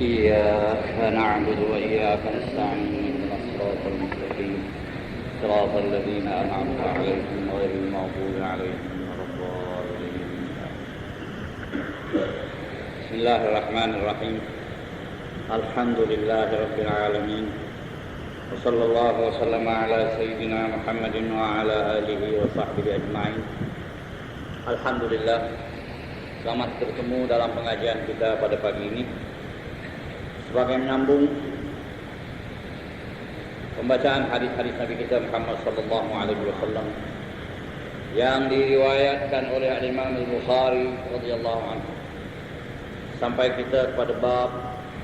إياك نعبد وإياك نستعين اهدنا الصراط المستقيم صراط الذين أنعمت عليهم غير المغضوب عليهم ولا الضالين. بسم الله الرحمن الرحيم. الحمد لله رب العالمين وصلى الله وسلم على سيدنا محمد وعلى آله وصحبه أجمعين. Alhamdulillah, selamat bertemu dalam pengajian kita pada pagi ini. Sebagai menyambung pembacaan hadis-hadis Nabi kita Muhammad sallallahu alaihi wasallam yang diriwayatkan oleh Imam Al-Bukhari radhiyallahu anhu, sampai kita kepada bab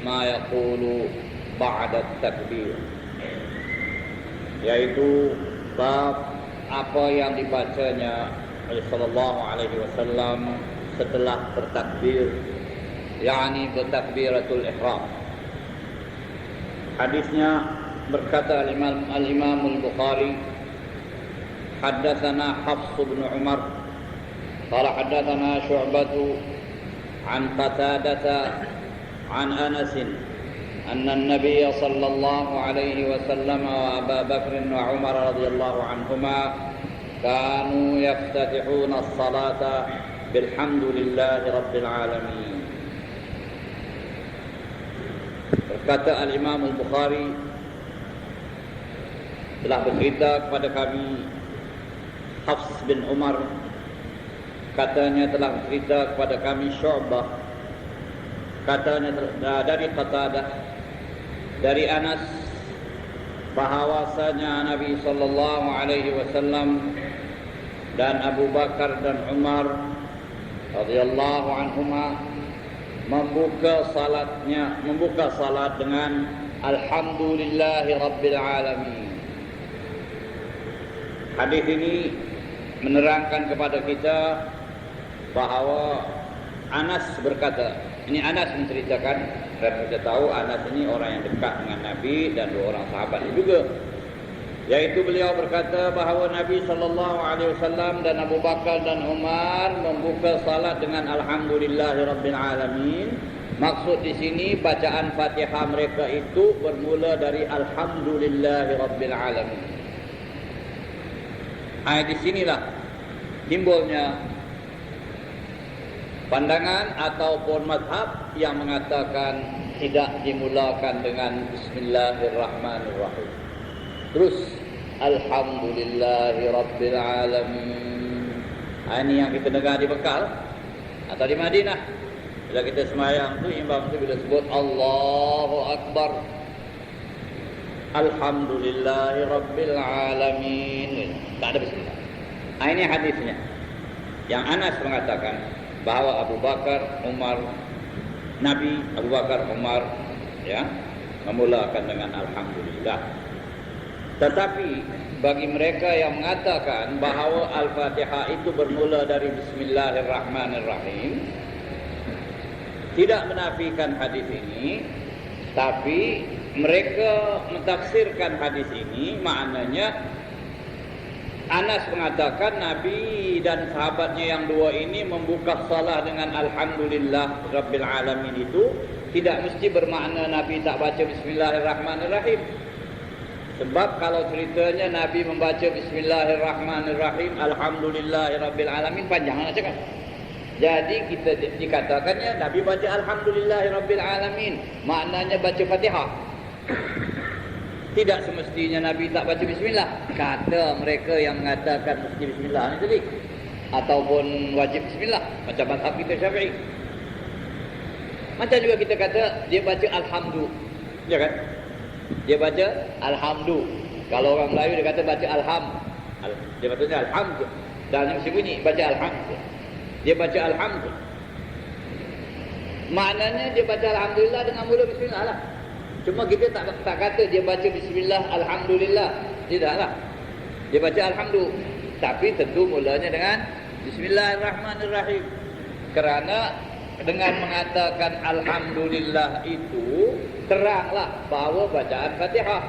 ma yaqulu ba'da takbir, yaitu bab apa yang dibacanya oleh sallallahu alaihi wasallam setelah bertakbir, yakni bertakbiratul ihram. Hadisnya berkata Al-Imam Al-Bukhari, haddatsana Hafs bin Umar qala haddatsana Syu'bah an Qatadah an Anas anna an-nabiy sallallahu alaihi wasallam wa Abu Bakr wa Umar radhiyallahu anhuma kanu yaftatihuna as-salata bilhamdulillahi rabbil alamin. Berkata Al-Imam Al-Bukhari, telah bercerita kepada kami Hafs bin Umar, katanya telah bercerita kepada kami Syu'bah, katanya dari Qatadah, dari Anas, bahawasanya Nabi sallallahu alaihi wasallam dan Abu Bakar dan Umar radhiyallahu anhuma membuka salat dengan alhamdulillahi rabbil alamin. Hadis ini menerangkan kepada kita bahawa Anas berkata, ini Anas menceritakan, dan kita tahu Anas ini orang yang dekat dengan Nabi dan dua orang sahabat juga, yaitu beliau berkata bahawa Nabi sallallahu alaihi wasallam dan Abu Bakar dan Umar membuka salat dengan alhamdulillahi rabbil alamin. Maksud di sini bacaan Fatihah mereka itu bermula dari alhamdulillahi rabbil alamin. Di sinilah timbulnya pandangan ataupun mazhab yang mengatakan tidak dimulakan dengan bismillahirrahmanirrahim, terus alhamdulillahi rabbil alamin. Ini yang kita dengar di Mekah atau di Madinah. Bila kita sembahyang tu, imam tu bila sebut Allahu Akbar, alhamdulillahi rabbil alamin, tak ada bismillah. Ini hadisnya yang Anas mengatakan bahawa Abu Bakar, Umar, Nabi Abu Bakar, Umar ya memulakan dengan alhamdulillah. Tetapi bagi mereka yang mengatakan bahawa Al-Fatihah itu bermula dari bismillahirrahmanirrahim, tidak menafikan hadis ini, tapi mereka mentafsirkan hadis ini, maknanya Anas mengatakan Nabi dan sahabatnya yang dua ini membuka salat dengan alhamdulillah rabbil alamin, itu tidak mesti bermakna Nabi tak baca bismillahirrahmanirrahim. Sebab kalau ceritanya Nabi membaca bismillahirrahmanirrahim alhamdulillahirabbil alamin, panjang nak cakap. Jadi kita dikatakannya Nabi baca alhamdulillahirabbil alamin, maknanya baca Fatihah. Tidak semestinya Nabi tak baca bismillah, kata mereka yang mengatakan mesti bismillah ni tadi, ataupun wajib bismillah macam mazhab kita Syafi'i. Macam juga kita kata dia baca alhamdu, ya kan? Dia baca alhamdu. Kalau orang Melayu dia kata baca alham, dia bacanya alhamdu, dan yang sebunyi baca alhamdu. Dia baca alhamdu, maknanya dia baca alhamdulillah dengan mula bismillah lah. Cuma kita tak kata dia baca bismillah alhamdulillah, tidaklah. Dia baca alhamdu, tapi tentu mulanya dengan bismillahirrahmanirrahim. Kerana dengan mengatakan alhamdulillah itu teranglah bahawa bacaan Fatihah.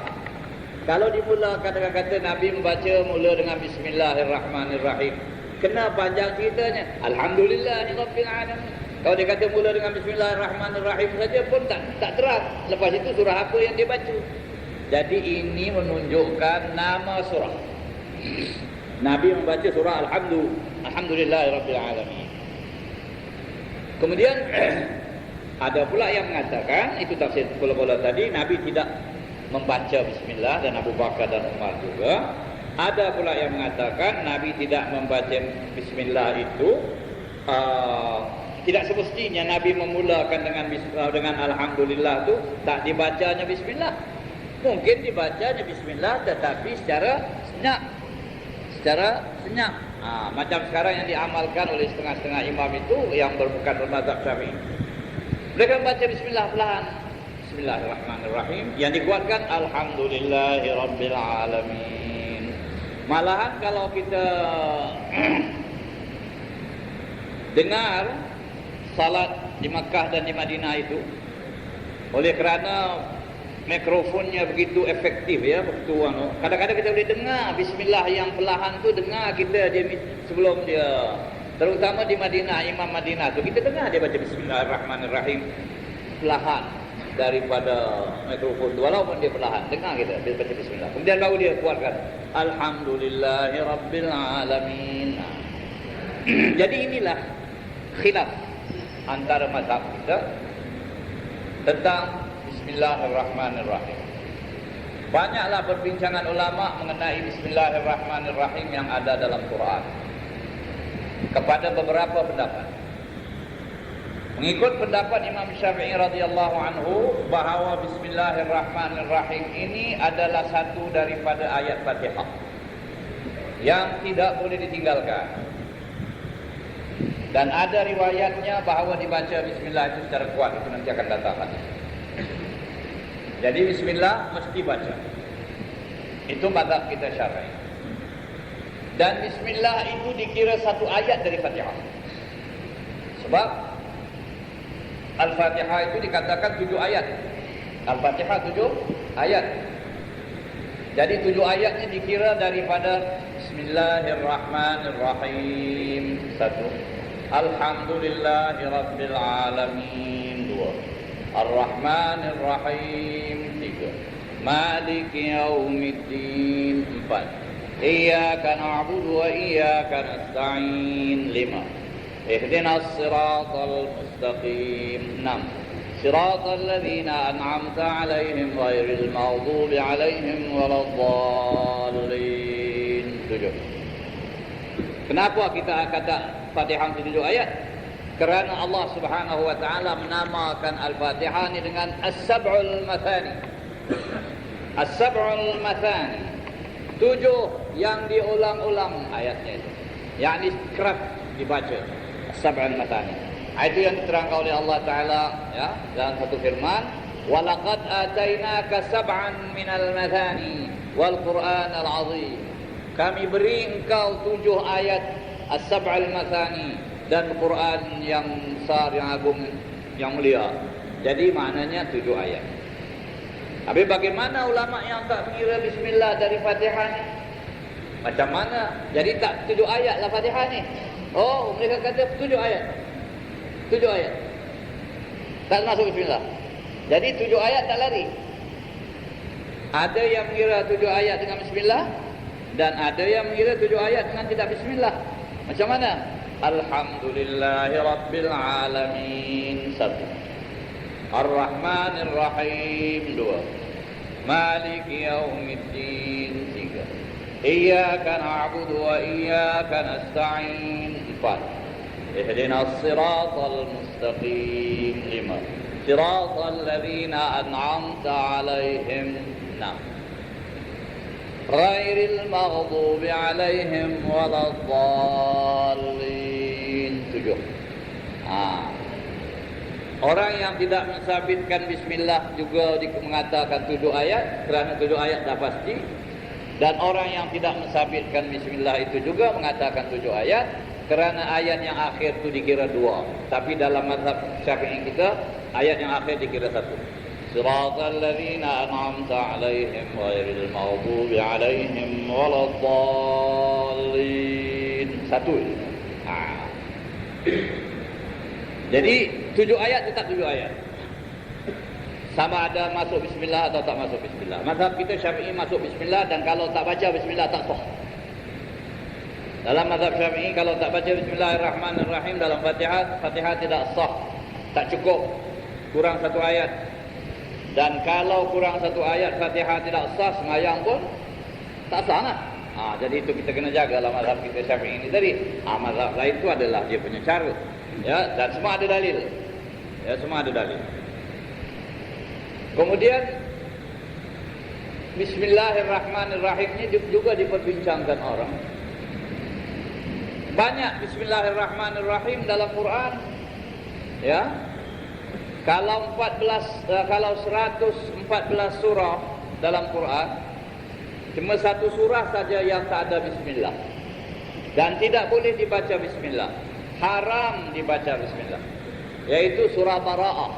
Kalau dimulakan dengan kata Nabi membaca mula dengan bismillahirrahmanirrahim, kena panjang ceritanya alhamdulillahirabbil alamin. Kalau dia kata mula dengan Bismillahirrahmanirrahim saja pun tak terang. Lepas itu surah apa yang dia baca. Jadi ini menunjukkan nama surah. Nabi membaca surah Alhamdulillahirrabbilalamin. Kemudian ada pula yang mengatakan, itu tafsir pula tadi, Nabi tidak membaca Bismillah dan Abu Bakar dan Umar juga. Ada pula yang mengatakan Nabi tidak membaca Bismillah itu tidak semestinya Nabi memulakan dengan Alhamdulillah itu tak dibacanya Bismillah. Mungkin dibacanya Bismillah tetapi secara senyap. Macam sekarang yang diamalkan oleh setengah-setengah imam itu yang bukan bermazhab Syafi'i. Mereka membaca Bismillah pelan. Bismillahirrahmanirrahim. Yang dikuatkan Alhamdulillahirrabbilalamin. Malahan kalau kita dengar salat di Makkah dan di Madinah itu, oleh kerana mikrofonnya begitu efektif ya, begitu kadang-kadang kita boleh dengar Bismillah yang perlahan tu, dengar kita dia sebelum dia, terutama di Madinah, Imam Madinah tu kita dengar dia baca Bismillahirrahmanirrahim perlahan daripada mikrofon tu, walaupun dia perlahan dengar kita dia baca Bismillah, kemudian baru dia kuatkan Alhamdulillahirrabbilalamin. Jadi inilah khilaf antara mazhab kita tentang Bismillahirrahmanirrahim. Banyaklah perbincangan ulama mengenai Bismillahirrahmanirrahim yang ada dalam Quran kepada beberapa pendapat. Mengikut pendapat Imam Syafi'i radhiyallahu anhu bahawa Bismillahirrahmanirrahim ini adalah satu daripada ayat Fatihah yang tidak boleh ditinggalkan. Dan ada riwayatnya bahawa dibaca Bismillah itu secara kuat, itu nanti akan datang. Jadi Bismillah mesti baca. Itu mazhab kita Syafi'i. Dan Bismillah itu dikira satu ayat dari Fatihah. Sebab Al-Fatihah itu dikatakan 7 ayat. Al-Fatihah 7 ayat. Jadi 7 ayatnya dikira daripada Bismillahirrahmanirrahim 1, Alhamdulillahirrabbilalamin 2, Ar-Rahmanirrahim 3, Maliki yaumiddin 4, Iyyaka na'budu wa iyyaka nasta'in 5, Ihdinas siratal mustaqim 6, Siratal ladzina an'amta 'alaihim ghairil maghdubi 'alaihim waladdallin 7. Kenapa kita kata Fatihah 7 ayat? Kerana Allah Subhanahu wa taala menamakan Al-Fatihah ini dengan As-Sab'ul Mathani. As-Sab'ul Mathani, 7 yang diulang-ulang ayatnya itu. Yakni kerap dibaca As-Sab'ul Mathani. Itu yang diterangkan oleh Allah taala ya dalam satu firman, "Wa laqad atainaka sab'an minal mathani wal Qur'anal 'azim." Kami beri engkau 7 ayat As-Sab'ul Mathani dan Quran yang besar, yang agung, yang mulia. Jadi maknanya 7 ayat. Tapi bagaimana ulama yang tak mengira Bismillah dari Fatihah ni? Macam mana? Jadi tak 7 ayat lah Fatihah ni. Oh, mereka kata 7 ayat. 7 ayat. Tak masuk Bismillah. Jadi 7 ayat tak lari. Ada yang mengira 7 ayat dengan Bismillah dan ada yang mengira 7 ayat dengan tidak Bismillah. Macam mana? Alhamdulillahirrabbilalamin 1, Ar-Rahmanirrahim 2, Maliki yaumiddin 3, Iyyaka na'budu wa iyyaka nasta'in 4, Ihdinas siratal mustaqim 5, Siratal ladzina an'amta 'alaihim 6, Ghairil maghdubi 'alaihim waladdallin 7. Orang yang tidak mensabitkan Bismillah juga mengatakan 7 ayat kerana 7 ayat dah pasti. Dan orang yang tidak mensabitkan Bismillah itu juga mengatakan 7 ayat kerana ayat yang akhir itu dikira 2. Tapi dalam mazhab Syafi'i kita ayat yang akhir dikira 1. Siratal ladzina an'amta 'alaihim ghairil maghdubi 'alaihim waladdallin 1. Jadi 7 ayat tetap 7 ayat. Sama ada masuk bismillah atau tak masuk bismillah. Mazhab kita Syafi'i masuk bismillah, dan kalau tak baca bismillah tak sah. Dalam mazhab Syafi'i kalau tak baca bismillahirrahmanirrahim dalam Fatihah, Fatihah tidak sah. Tak cukup, kurang 1 ayat. Dan kalau kurang 1 ayat Fatihah tidak sah, sembahyang pun tak sah lah. Jadi itu kita kena jaga dalam mazhab kita Syafi'i ini tadi. Mazhab lain itu adalah dia punya cara. Ya, dan semua ada dalil. Ya, semua ada dalil. Kemudian bismillahirrahmanirrahim ini juga diperbincangkan orang. Banyak bismillahirrahmanirrahim dalam Quran. Ya. Kalau 114 surah dalam Quran, cuma 1 surah saja yang tak ada bismillah. Dan tidak boleh dibaca bismillah. Haram dibaca bismillah. Yaitu surah Bara'ah,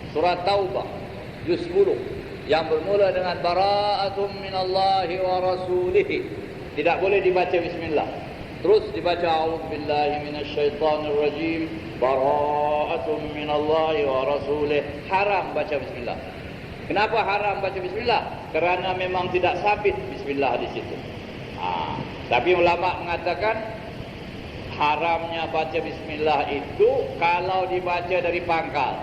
surah Taubah, juz 10 yang bermula dengan bara'atum minallahi wa rasulihi. Tidak boleh dibaca bismillah. Terus dibaca a'udzubillahi minasyaitonir rajim, bara'atum minallahi wa rasulih. Haram baca bismillah. Kenapa haram baca bismillah? Kerana memang tidak sabit bismillah di situ. Tapi ulama mengatakan haramnya baca bismillah itu kalau dibaca dari pangkal,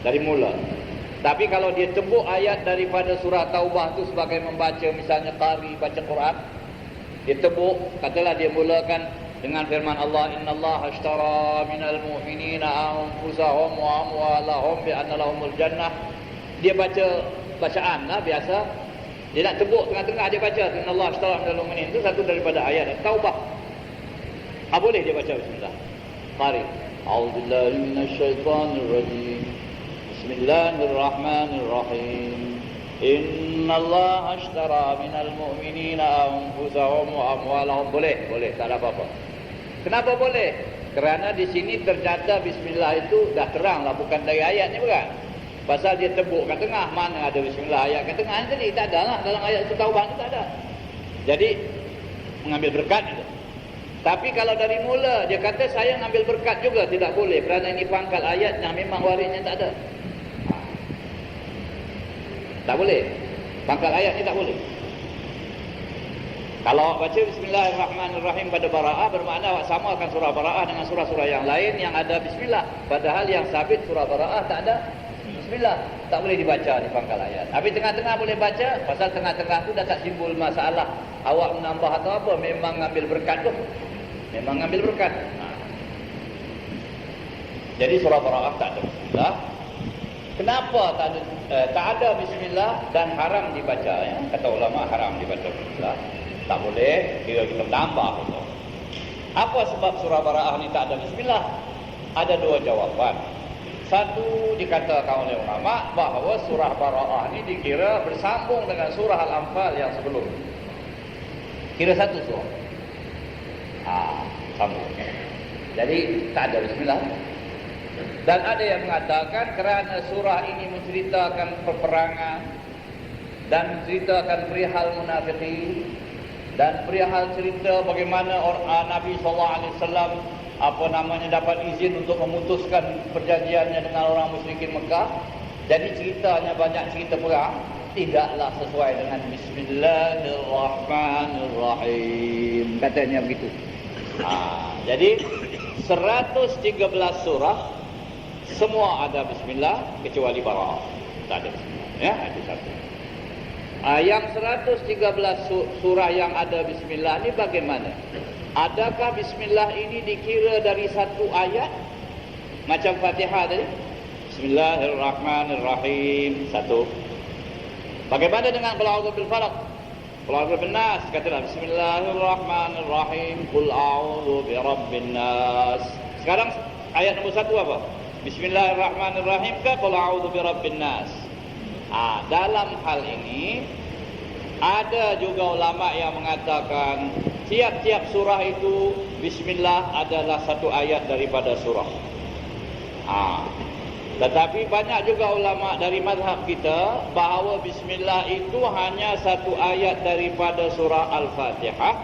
dari mula. Tapi kalau dia tebuk ayat daripada surah Taubah itu sebagai membaca, misalnya qari baca Quran, dia tebuk, katalah dia mulakan dengan firman Allah, innallaha ashtara minal mu'minina anfusahum wa amwalahum bi anna lahumul jannah. Dia baca bacaan lah biasa. Dia nak tebuk tengah-tengah dia baca innallaha ashtara minal mu'minin, itu satu daripada ayat Taubah. Boleh dia baca bismillah. Mari. A'udzubillahi minasyaitonir rajim. Bismillahirrahmanirrahim. Innallaha ashtara minal mu'minina anfusahum wa amwalahum. Boleh, tak ada apa-apa. Kenapa boleh? Kerana di sini ternyata bismillah itu dah terang lah, bukan dari ayat ni bukan. Pasal dia tebuk kat tengah, mana ada bismillah ayat kat tengah tadi, tak ada lah dalam ayat Taubah tu, tak ada. Jadi mengambil berkat itu. Tapi kalau dari mula dia kata saya ngambil berkat juga, tidak boleh, kerana ini pangkal ayat yang memang warisnya tak ada. Tak boleh. Pangkal ayat ni tak boleh. Kalau baca bismillahirrahmanirrahim pada Bara'ah, bermakna awak samakan surah Bara'ah dengan surah-surah yang lain yang ada bismillah. Padahal yang sabit surah Bara'ah tak ada bismillah. Tak boleh dibaca di pangkal ayat. Tapi tengah-tengah boleh baca, pasal tengah-tengah tu dah tak timbul masalah awak menambah atau apa, memang ngambil berkat tu. Memang ngambil berkat. Jadi surah Bara'ah tak ada bismillah. Kenapa tak ada bismillah dan haram dibaca, ya? Kata ulama haram dibaca bismillah. Tak boleh, kira kita menambah itu. Apa sebab surah Bara'ah ni tak ada bismillah? Ada 2 jawapan. Satu, dikatakan oleh ulama bahawa surah Bara'ah ni dikira bersambung dengan surah Al-Anfal yang sebelum. Kira satu surah. Sambung. Jadi tak ada bismillah. Dan ada yang mengatakan kerana surah ini menceritakan peperangan dan menceritakan perihal munafikin dan perihal cerita bagaimana Nabi SAW dapat izin untuk memutuskan perjanjiannya dengan orang musyrikin Mekah. Jadi ceritanya banyak cerita perang, tidaklah sesuai dengan Bismillahirrahmanirrahim, katanya begitu. Jadi 113 surah semua ada bismillah kecuali Bara'ah. Tak ada bismillah. Ya, itu satu. Yang 113 surah yang ada bismillah ni bagaimana? Adakah bismillah ini dikira dari satu ayat? Macam Fatihah tadi. Bismillahirrahmanirrahim. Satu. Bagaimana dengan qul a'udzu bil falaq? Qul a'udzu bin nas. Katalah bismillahirrahmanirrahim. Qul a'udzu bi rabbin nas. Sekarang ayat nombor 1 apa? Bismillahirrahmanirrahim ke qul a'udzu bi rabbin nas. Dalam hal ini ada juga ulama yang mengatakan tiap-tiap surah itu bismillah adalah satu ayat daripada surah. Tetapi banyak juga ulama dari mazhab kita bahawa bismillah itu hanya satu ayat daripada surah Al-Fatihah.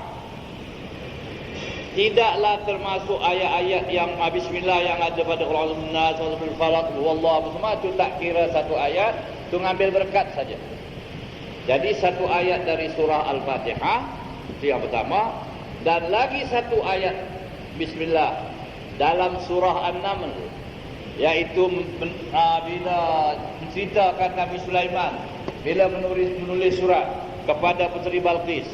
tidaklah termasuk ayat-ayat yang bismillah yang ada pada Quran Nas, Suratul Falaq, wallahu semua itu tak kira satu ayat, itu ngambil berkat saja. Jadi satu ayat dari surah Al-Fatihah itu yang pertama, dan lagi satu ayat bismillah dalam surah An-Naml, yaitu bila menceritakan Nabi Sulaiman bila menulis surat kepada Puteri Balqis.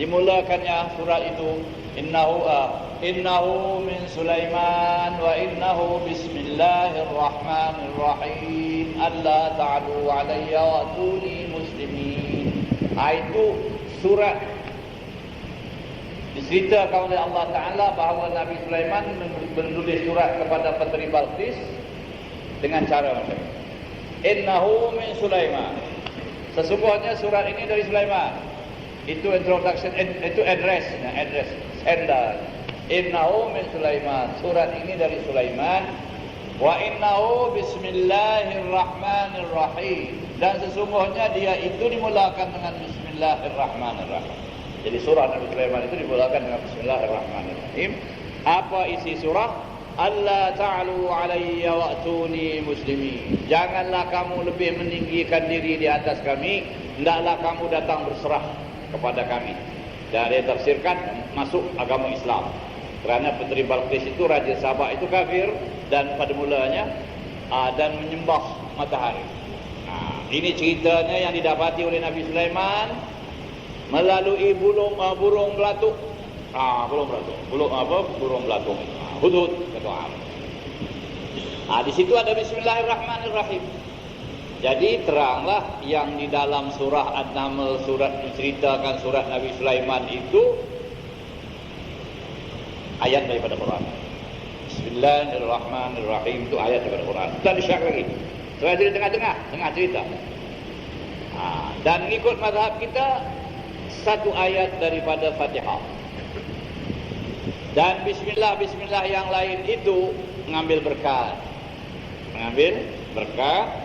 Dimulakannya surat itu innahu min Sulaiman wa innahu bismillahirrahmanirrahim alla ta'alu alayya wa atuni muslimin. Itu surat diceritakan oleh Allah Ta'ala bahawa Nabi Sulaiman menulis surat kepada Puteri Balqis dengan cara macam ini. Innahu min Sulaiman. Sesungguhnya surat ini dari Sulaiman. Itu introduction, itu address sender. Innahu min Sulaiman. Surat ini dari Sulaiman. Wa innahu bismillahirrahmanirrahim. Dan sesungguhnya dia itu dimulakan dengan bismillahirrahmanirrahim. Jadi surah Nabi Sulaiman itu dimulakan dengan bismillahirrahmanirrahim. Apa isi surah? Allah ta'alu alayya wa'tuni muslimin. Janganlah kamu lebih meninggikan diri di atas kami, hendaklah kamu datang berserah kepada kami. Dan dia tafsirkan masuk agama Islam. Kerana Puteri Balqis itu Raja Sabah itu kafir dan pada mulanya dan menyembah matahari. Ini ceritanya yang didapati oleh Nabi Sulaiman melalui burung belatuk. Burung belatung. Hudhud kata orang. Di situ ada bismillahirrahmanirrahim. Jadi teranglah yang di dalam surah An-Naml, surat menceritakan surat Nabi Sulaiman itu ayat daripada Quran. Bismillahirrahmanirrahim itu ayat daripada Quran. Tak disyak lagi. Surah di tengah cerita. Dan mengikut mazhab kita satu ayat daripada Fatihah. Dan bismillah yang lain itu mengambil berkat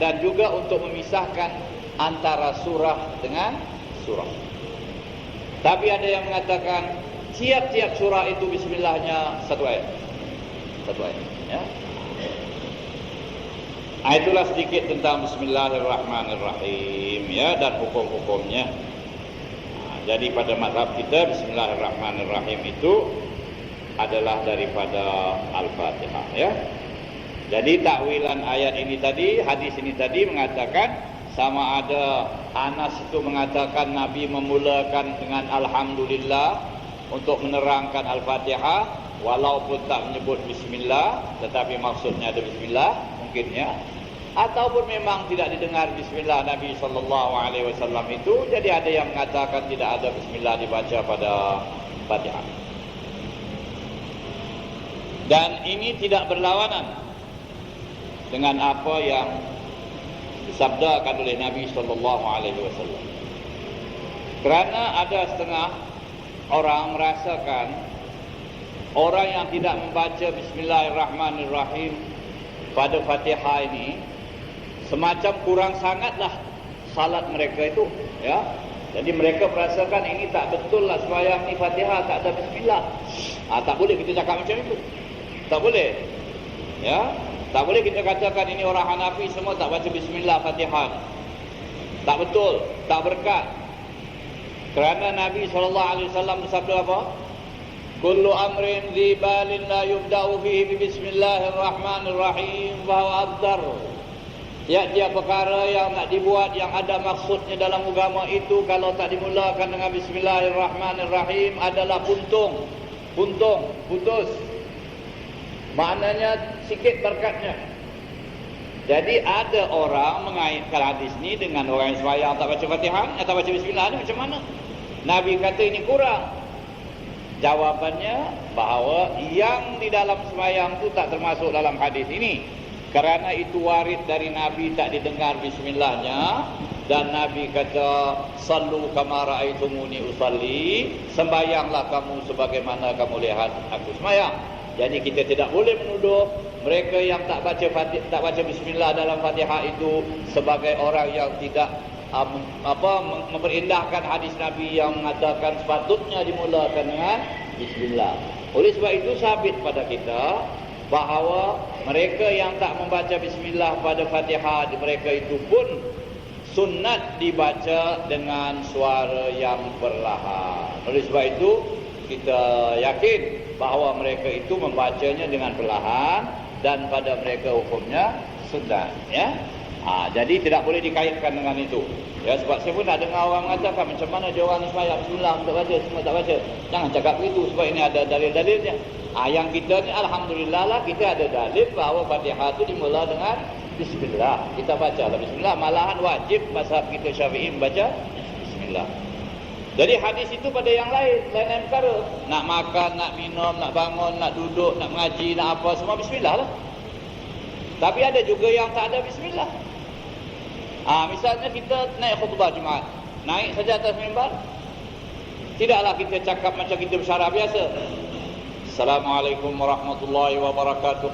dan juga untuk memisahkan antara surah dengan surah. Tapi ada yang mengatakan tiap-tiap surah itu bismillahnya satu ayat ya. Itulah sedikit tentang bismillahirrahmanirrahim ya, dan hukum-hukumnya. Jadi pada mazhab kita bismillahirrahmanirrahim itu adalah daripada Al-Fatihah ya. Jadi takwilan ayat ini tadi, hadis ini tadi mengatakan sama ada Anas itu mengatakan Nabi memulakan dengan alhamdulillah untuk menerangkan Al-Fatihah walaupun tak menyebut bismillah, tetapi maksudnya ada bismillah mungkinnya, ataupun memang tidak didengar bismillah Nabi SAW itu, jadi ada yang mengatakan tidak ada bismillah dibaca pada Fatihah. Dan ini tidak berlawanan dengan apa yang disabdakan oleh Nabi SAW. Kerana ada setengah orang merasakan orang yang tidak membaca bismillahirrahmanirrahim pada Fatihah ini semacam kurang sangatlah salat mereka itu ya. Jadi mereka merasakan ini tak betul lah sembahyang ni Fatihah tak ada bismillah. Tak boleh kita cakap macam itu. Tak boleh. Ya, tak boleh kita katakan ini orang Hanafi semua tak baca bismillah Fatihah. Tak betul, tak berkat. Kerana Nabi SAW bersabda apa? Kullu amrin dhi balin la yubda'u fihi bi bismillahirrahmanirrahim wa huwa abdar. Tiap-tiap perkara yang nak dibuat yang ada maksudnya dalam agama itu kalau tak dimulakan dengan bismillahirrahmanirrahim adalah putus. Maknanya sikit berkatnya. Jadi ada orang mengaitkan hadis ni dengan orang yang sembahyang tak baca Fatihah, tak baca bismillah ni macam mana? Nabi kata ini kurang. Jawabannya bahawa yang di dalam sembahyang tu tak termasuk dalam hadis ini. Kerana itu warid dari Nabi tak didengar bismillahnya, dan Nabi kata sallu kama raaitumuni usalli, sembahyanglah kamu sebagaimana kamu lihat aku sembahyang. Jadi kita tidak boleh menuduh mereka yang tak baca bismillah dalam Fatihah itu sebagai orang yang tidak memperindahkan hadis Nabi yang mengatakan sepatutnya dimulakan dengan bismillah. Oleh sebab itu sabit pada kita bahawa mereka yang tak membaca bismillah pada Fatihah mereka itu pun sunat dibaca dengan suara yang perlahan. Oleh sebab itu kita yakin bahawa mereka itu membacanya dengan perlahan dan pada mereka hukumnya sunat, ya. Jadi tidak boleh dikaitkan dengan itu. Ya, sebab saya pun nak dengar orang mengatakan macam mana dia orang sembahyang bismillah tak baca, semua tak baca. Jangan cakap begitu sebab ini ada dalil-dalilnya. Yang kita ni alhamdulillah lah kita ada dalil bahawa Fatihah itu dimula dengan bismillah. Kita baca lah bismillah, malahan wajib mazhab kita Syafi'i membaca bismillah. Jadi hadis itu pada yang lain perkara. Nak makan, nak minum, nak bangun, nak duduk, nak mengaji, nak apa semua bismillah lah. Tapi ada juga yang tak ada bismillah. Misalnya kita naik khutbah Jumaat, naik saja atas mimbar, tidaklah kita cakap macam kita bersyarah biasa. Assalamualaikum warahmatullahi wabarakatuh.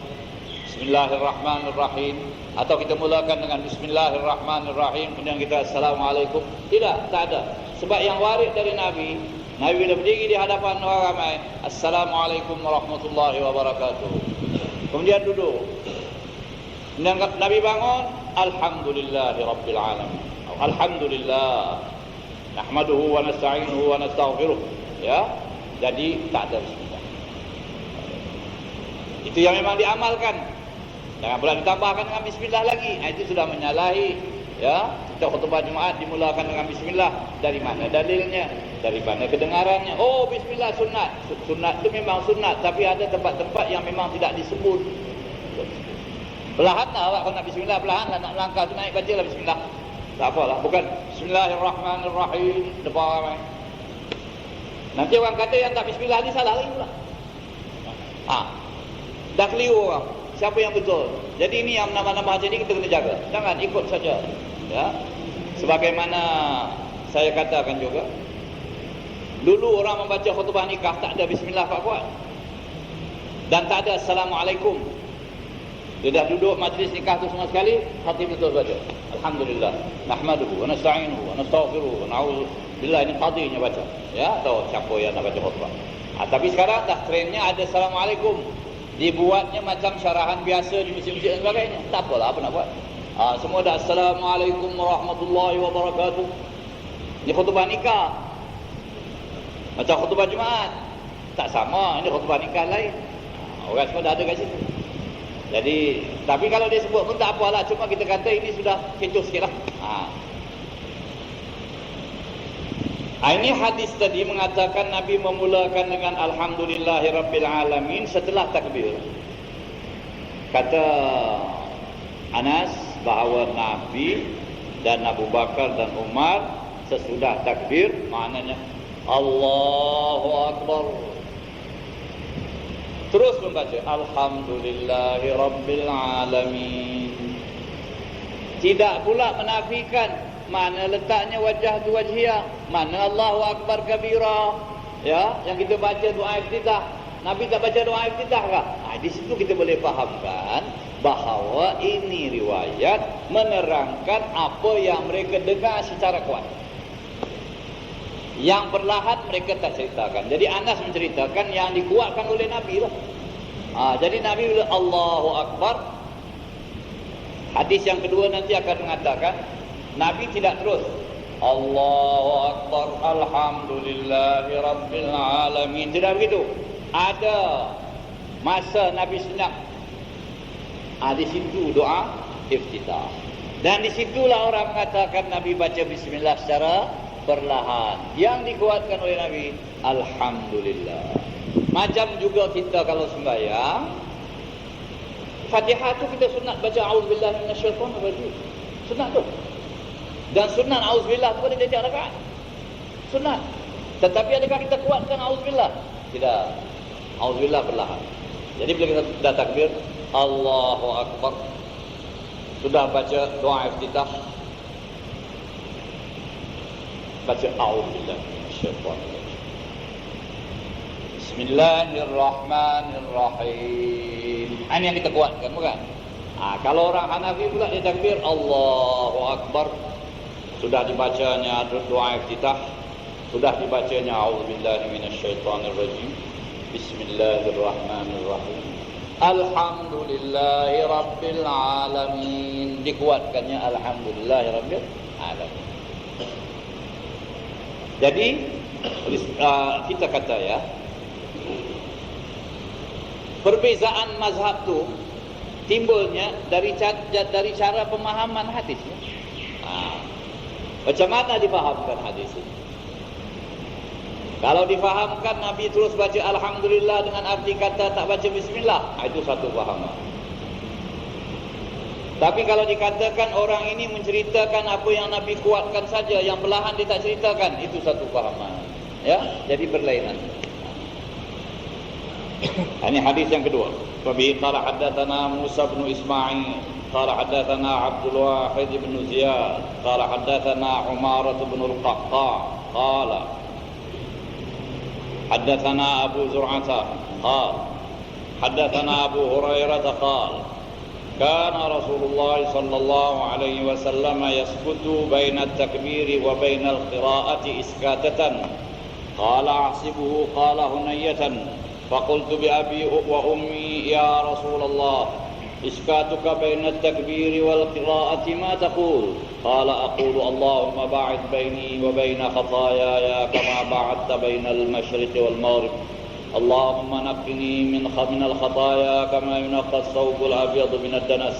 Bismillahirrahmanirrahim. Atau kita mulakan dengan Bismillahirrahmanirrahim, kemudian kita Assalamualaikum. Tidak, tak ada. Sebab yang warid dari Nabi bila berdiri di hadapan orang ramai, Assalamualaikum warahmatullahi wabarakatuh. Kemudian duduk. Kemudian Nabi bangun, Alhamdulillahirabbil alamin. Alhamdulillah. Nahmaduhu wa nasta'inuhu wa nastaghfiruh. Ya. Jadi tak ada bismillah. Itu yang memang diamalkan. Jangan pula ditambahkan dengan bismillah lagi. Itu sudah menyalahi, ya. Kita khutbah Jumaat dimulakan dengan bismillah. Dari mana dalilnya? Dari mana kedengarannya? Oh, bismillah sunat. Sunat itu memang sunat, tapi ada tempat-tempat yang memang tidak disebut. Perlahan lah awak kalau nak bismillah, perlahan lah nak melangkah tu naik baca lah bismillah. Tak apalah, bukan Bismillahirrahmanirrahim depan ramai. Nanti orang kata yang tak bismillah ni salah lagi pula. Dah keliru orang. Siapa yang betul? Jadi ini yang nama-nama macam ni kita kena jaga. Jangan ikut saja. Ya. Sebagaimana saya katakan juga, dulu orang membaca khutbah nikah tak ada bismillah kuat. Dan tak ada assalamualaikum. Dia dah duduk majlis nikah tu semua sekali, khatib betul baca. Alhamdulillah. Nahmaduhu wa nasta'inuhu wa nastaghfiruh wa na'udzu billahi min khati'nya baca. Ya, tahu siapa yang nak baca khutbah. Tapi sekarang dah trendnya ada assalamualaikum. Dibuatnya macam syarahan biasa di masjid-masjid dan sebagainya. Tak apalah, apa nak buat. Semua dah assalamualaikum warahmatullahi wabarakatuh. Ini khutbah nikah. Macam khutbah Jumaat. Tak sama, ini khutbah nikah lain. Orang semua dah ada kat situ. Jadi, tapi kalau dia sebut pun tak apalah. Cuma kita kata ini sudah kecoh sikit lah. Ini hadis tadi mengatakan Nabi memulakan dengan Alhamdulillahirabbil alamin setelah takbir. Kata Anas bahawa Nabi dan Abu Bakar dan Umar sesudah takbir maknanya Allahu Akbar, terus membaca Alhamdulillahirabbil alamin. Tidak pula menafikan mana letaknya wajah tu wajhiyah, mana Allahu Akbar kabira. Ya, yang kita baca doa iftitah. Nabi tak baca doa iftitah kah? Di situ kita boleh fahamkan bahawa ini riwayat menerangkan apa yang mereka dengar secara kuat. Yang perlahan mereka tak ceritakan. Jadi Anas menceritakan yang dikuatkan oleh Nabi lah. Jadi Nabi bila Allahu Akbar, hadis yang kedua nanti akan mengatakan Nabi tidak terus Allahu Akbar Alhamdulillahirabbil alamin. Tidak begitu. Ada masa Nabi senyap. Di situ doa iftitah. Dan di situlah orang mengatakan Nabi baca bismillah secara perlahan. Yang dikuatkan oleh Nabi Alhamdulillah. Macam juga kita kalau sembahyang Fatihah tu kita sunat baca a'udzubillahi minasyaitonir rajim. Sunat tu. Dan sunat a'udzubillah tu pada setiap rakaat. Sunat. Tetapi adakah kita kuatkan a'udzubillah? Tidak. A'udzubillah perlahan. Jadi bila kita dah takbir Allahu Akbar, sudah baca doa iftitah, baca a'udzubillah minasyaitonir rajim. Bismillahirrahmanirrahim. Ini yang kita kuatkan, bukan? Kalau orang Hanafi pula dia takbir Allahu Akbar, sudah dibacanya doa iftitah, sudah dibacanya a'udzubillahi minasyaitonir rajim, Bismillahirrahmanirrahim. Alhamdulillahi Rabbil Alamin. Dikuatkannya Alhamdulillahi Rabbil Alamin. Jadi kita kata ya, perbezaan mazhab tu timbulnya dari cara pemahaman hadis. Macam mana difahamkan hadis ini? Kalau difahamkan Nabi terus baca Alhamdulillah dengan arti kata tak baca Bismillah, itu satu fahaman. Tapi kalau dikatakan orang ini menceritakan apa yang Nabi kuatkan saja, yang belahan dia tak ceritakan, itu satu fahaman. Ya, jadi berlainan. Ini hadis yang kedua. Fabi qala haddatsana Musa bin Ismail, qala haddatsana Abdul Wahid bin Ziyad, qala haddatsana Umarah bin Al-Qaqqa, qala حدثنا أبو زرعة قال حدثنا أبو هريرة قال كان رسول الله صلى الله عليه وسلم يسكت بين التكبير وبين القراءة إسكاتة قال أحسبه قال هنية فقلت بأبي وأمي يا رسول الله إسكاتك بين التكبير والقراءة ما تقول قال أقول اللهم باعد بيني وبين خطاياي كما باعدت بين المشرق والمغرب اللهم نقني من الخطايا كما ينقى الثوب الأبيض من الدنس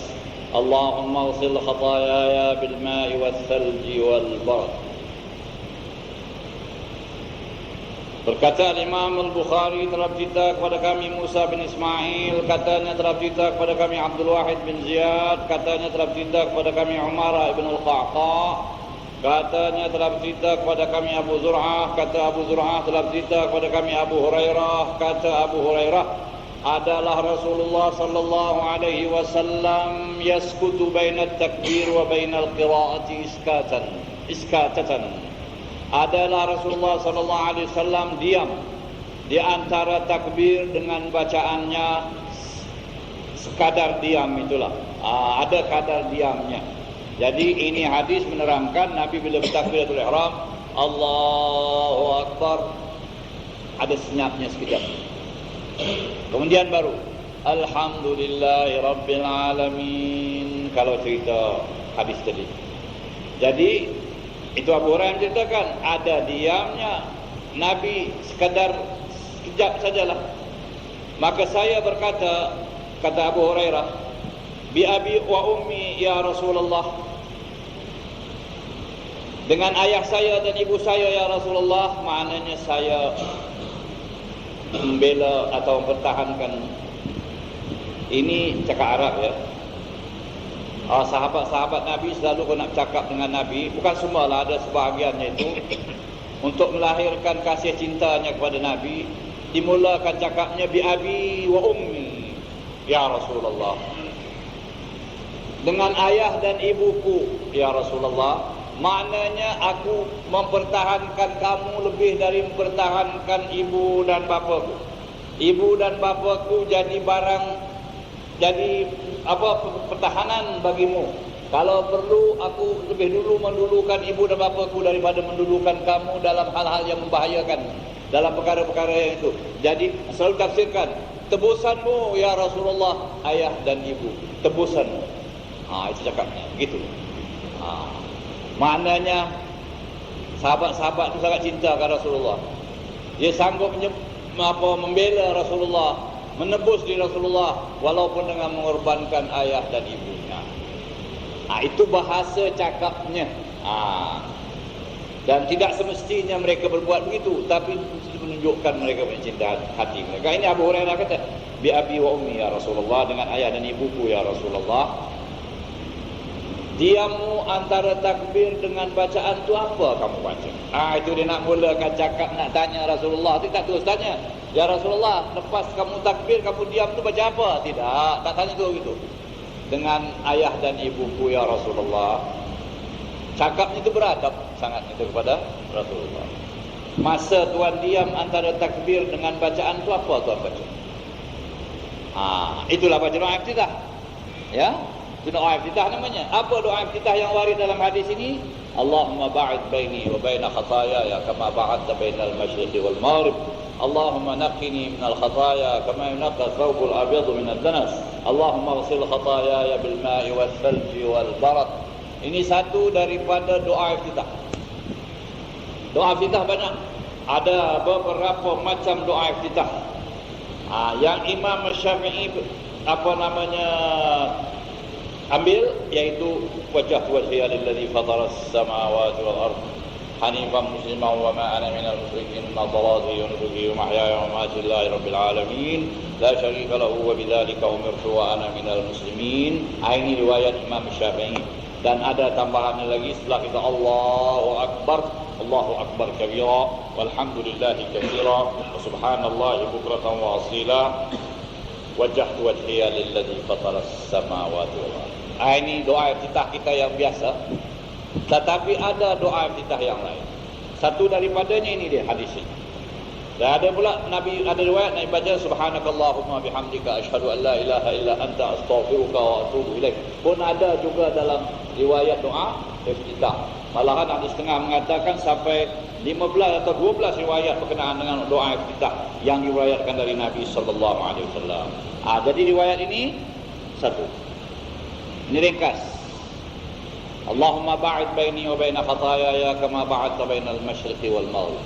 اللهم اغسل خطاياي بالماء والثلج والبرد. Berkata Imam Al-Bukhari telah bercerita kepada kami Musa bin Ismail, katanya telah bercerita kepada kami Abdul Wahid bin Ziyad, katanya telah bercerita kepada kami Umarah bin Al-Qaqqa, katanya telah bercerita kepada kami Abu Zur'ah, kata Abu Zur'ah telah bercerita kepada kami Abu Hurairah, kata Abu Hurairah adalah Rasulullah sallallahu alaihi wasallam yaskutu bainat takbir wa bainal qiraati iskatatan. Adalah Rasulullah sallallahu alaihi wasallam diam di antara takbir dengan bacaannya, sekadar diam itulah. Ada kadar diamnya. Jadi ini hadis menerangkan Nabi bila bertakbiratul ihram, Allahu Akbar, ada senyapnya sekejap. Kemudian baru Alhamdulillahi Rabbil Alamin, kalau cerita hadis tadi. Jadi itu Abu Hurairah menceritakan ada diamnya Nabi sekadar sekejap sajalah. Maka saya berkata, kata Abu Hurairah, bi abi wa ummi ya Rasulullah, dengan ayah saya dan ibu saya ya Rasulullah, maknanya saya membela atau mempertahankan. Ini cakap Arab ya. Sahabat-sahabat Nabi selalu nak cakap dengan Nabi, bukan semualah, ada sebahagiannya itu untuk melahirkan kasih cintanya kepada Nabi, dimulakan cakapnya bi abi wa ummi ya Rasulullah, dengan ayah dan ibuku ya Rasulullah. Maknanya aku mempertahankan kamu lebih dari mempertahankan ibu dan bapaku. Ibu dan bapaku jadi barang, jadi pertahanan bagimu. Kalau perlu aku lebih dulu mendulukan ibu dan bapaku daripada mendulukan kamu dalam hal-hal yang membahayakan, dalam perkara-perkara yang itu. Jadi selalu tafsirkan, tebusanmu ya Rasulullah, ayah dan ibu, tebusanmu. Itu cakapnya begitu. Maknanya sahabat-sahabat itu sangat cinta kepada Rasulullah. Dia sanggup membela Rasulullah, menebus di Rasulullah walaupun dengan mengorbankan ayah dan ibunya. Itu bahasa cakapnya. Dan tidak semestinya mereka berbuat begitu, tapi menunjukkan mereka punya cinta hati mereka. Ini Abu Hurairah kata, bi abi wa ummi ya Rasulullah, dengan ayah dan ibuku ya Rasulullah. Diammu antara takbir dengan bacaan tu apa kamu baca? Itu dia nak mulakan cakap, nak tanya Rasulullah. Dia tak terus tanya, ya Rasulullah, lepas kamu takbir, kamu diam tu baca apa? Tidak, tak tanya tu gitu. Dengan ayah dan ibuku ya Rasulullah. Cakapnya itu beradab sangat itu kepada Rasulullah. Masa tuan diam antara takbir dengan bacaan tu apa tuan baca? Itulah baca doa iftitah. Ya? Itu doa iftitah namanya. Apa doa iftitah yang warid dalam hadis ini? Allahumma ba'id baini wa baina khataaya kama ba'adta bainal masyriqi wal maghrib. Allahumma naqqini minal khataaya kama yunqqa thawbul abyadu minad danas. Allahumma ighsil khataayaya bil ma'i was salji wal barad. Ini satu daripada doa iftitah. Doa iftitah banyak. Ada beberapa macam doa iftitah. Yang Imam Syafi'i ambil, iaitu wajjahtu wajhiya lilladzi fatara as-samawati wal ardh hanifan musliman wa ma ana minal musyrikin inna salati wa nusuki wa mahyaya wa mamati lillahi rabbil alamin la syarika lahu wa bidzalika umirtu wa ana minal muslimin. Ini riwayat Imam Syafi'i. Dan ada tambahannya lagi setelah kita Allahu akbar kabira walhamdulillahi katsira wa subhanallahi bukratan wa asila wajjahtu wajhiya lilladzi fatara as-samawati wal ardh. Ini doa iftitah kita yang biasa. Tetapi ada doa iftitah yang lain. Satu daripadanya ini dia hadis ini. Dan ada pula Nabi, ada riwayat Nabi baca subhanakallahumma bihamdika asyhadu an la ilaha illa anta astaghfiruka wa atubu ilaik. Pun ada juga dalam riwayat doa iftitah. Malahan ada setengah mengatakan sampai 15 atau 12 riwayat berkenaan dengan doa iftitah yang diriwayatkan dari Nabi sallallahu alaihi wasallam. Jadi riwayat ini satu. Ini ringkas. Allahumma ba'id baini wa baina khataayaya kama ba'adta bainal masyriqi wal maghrib.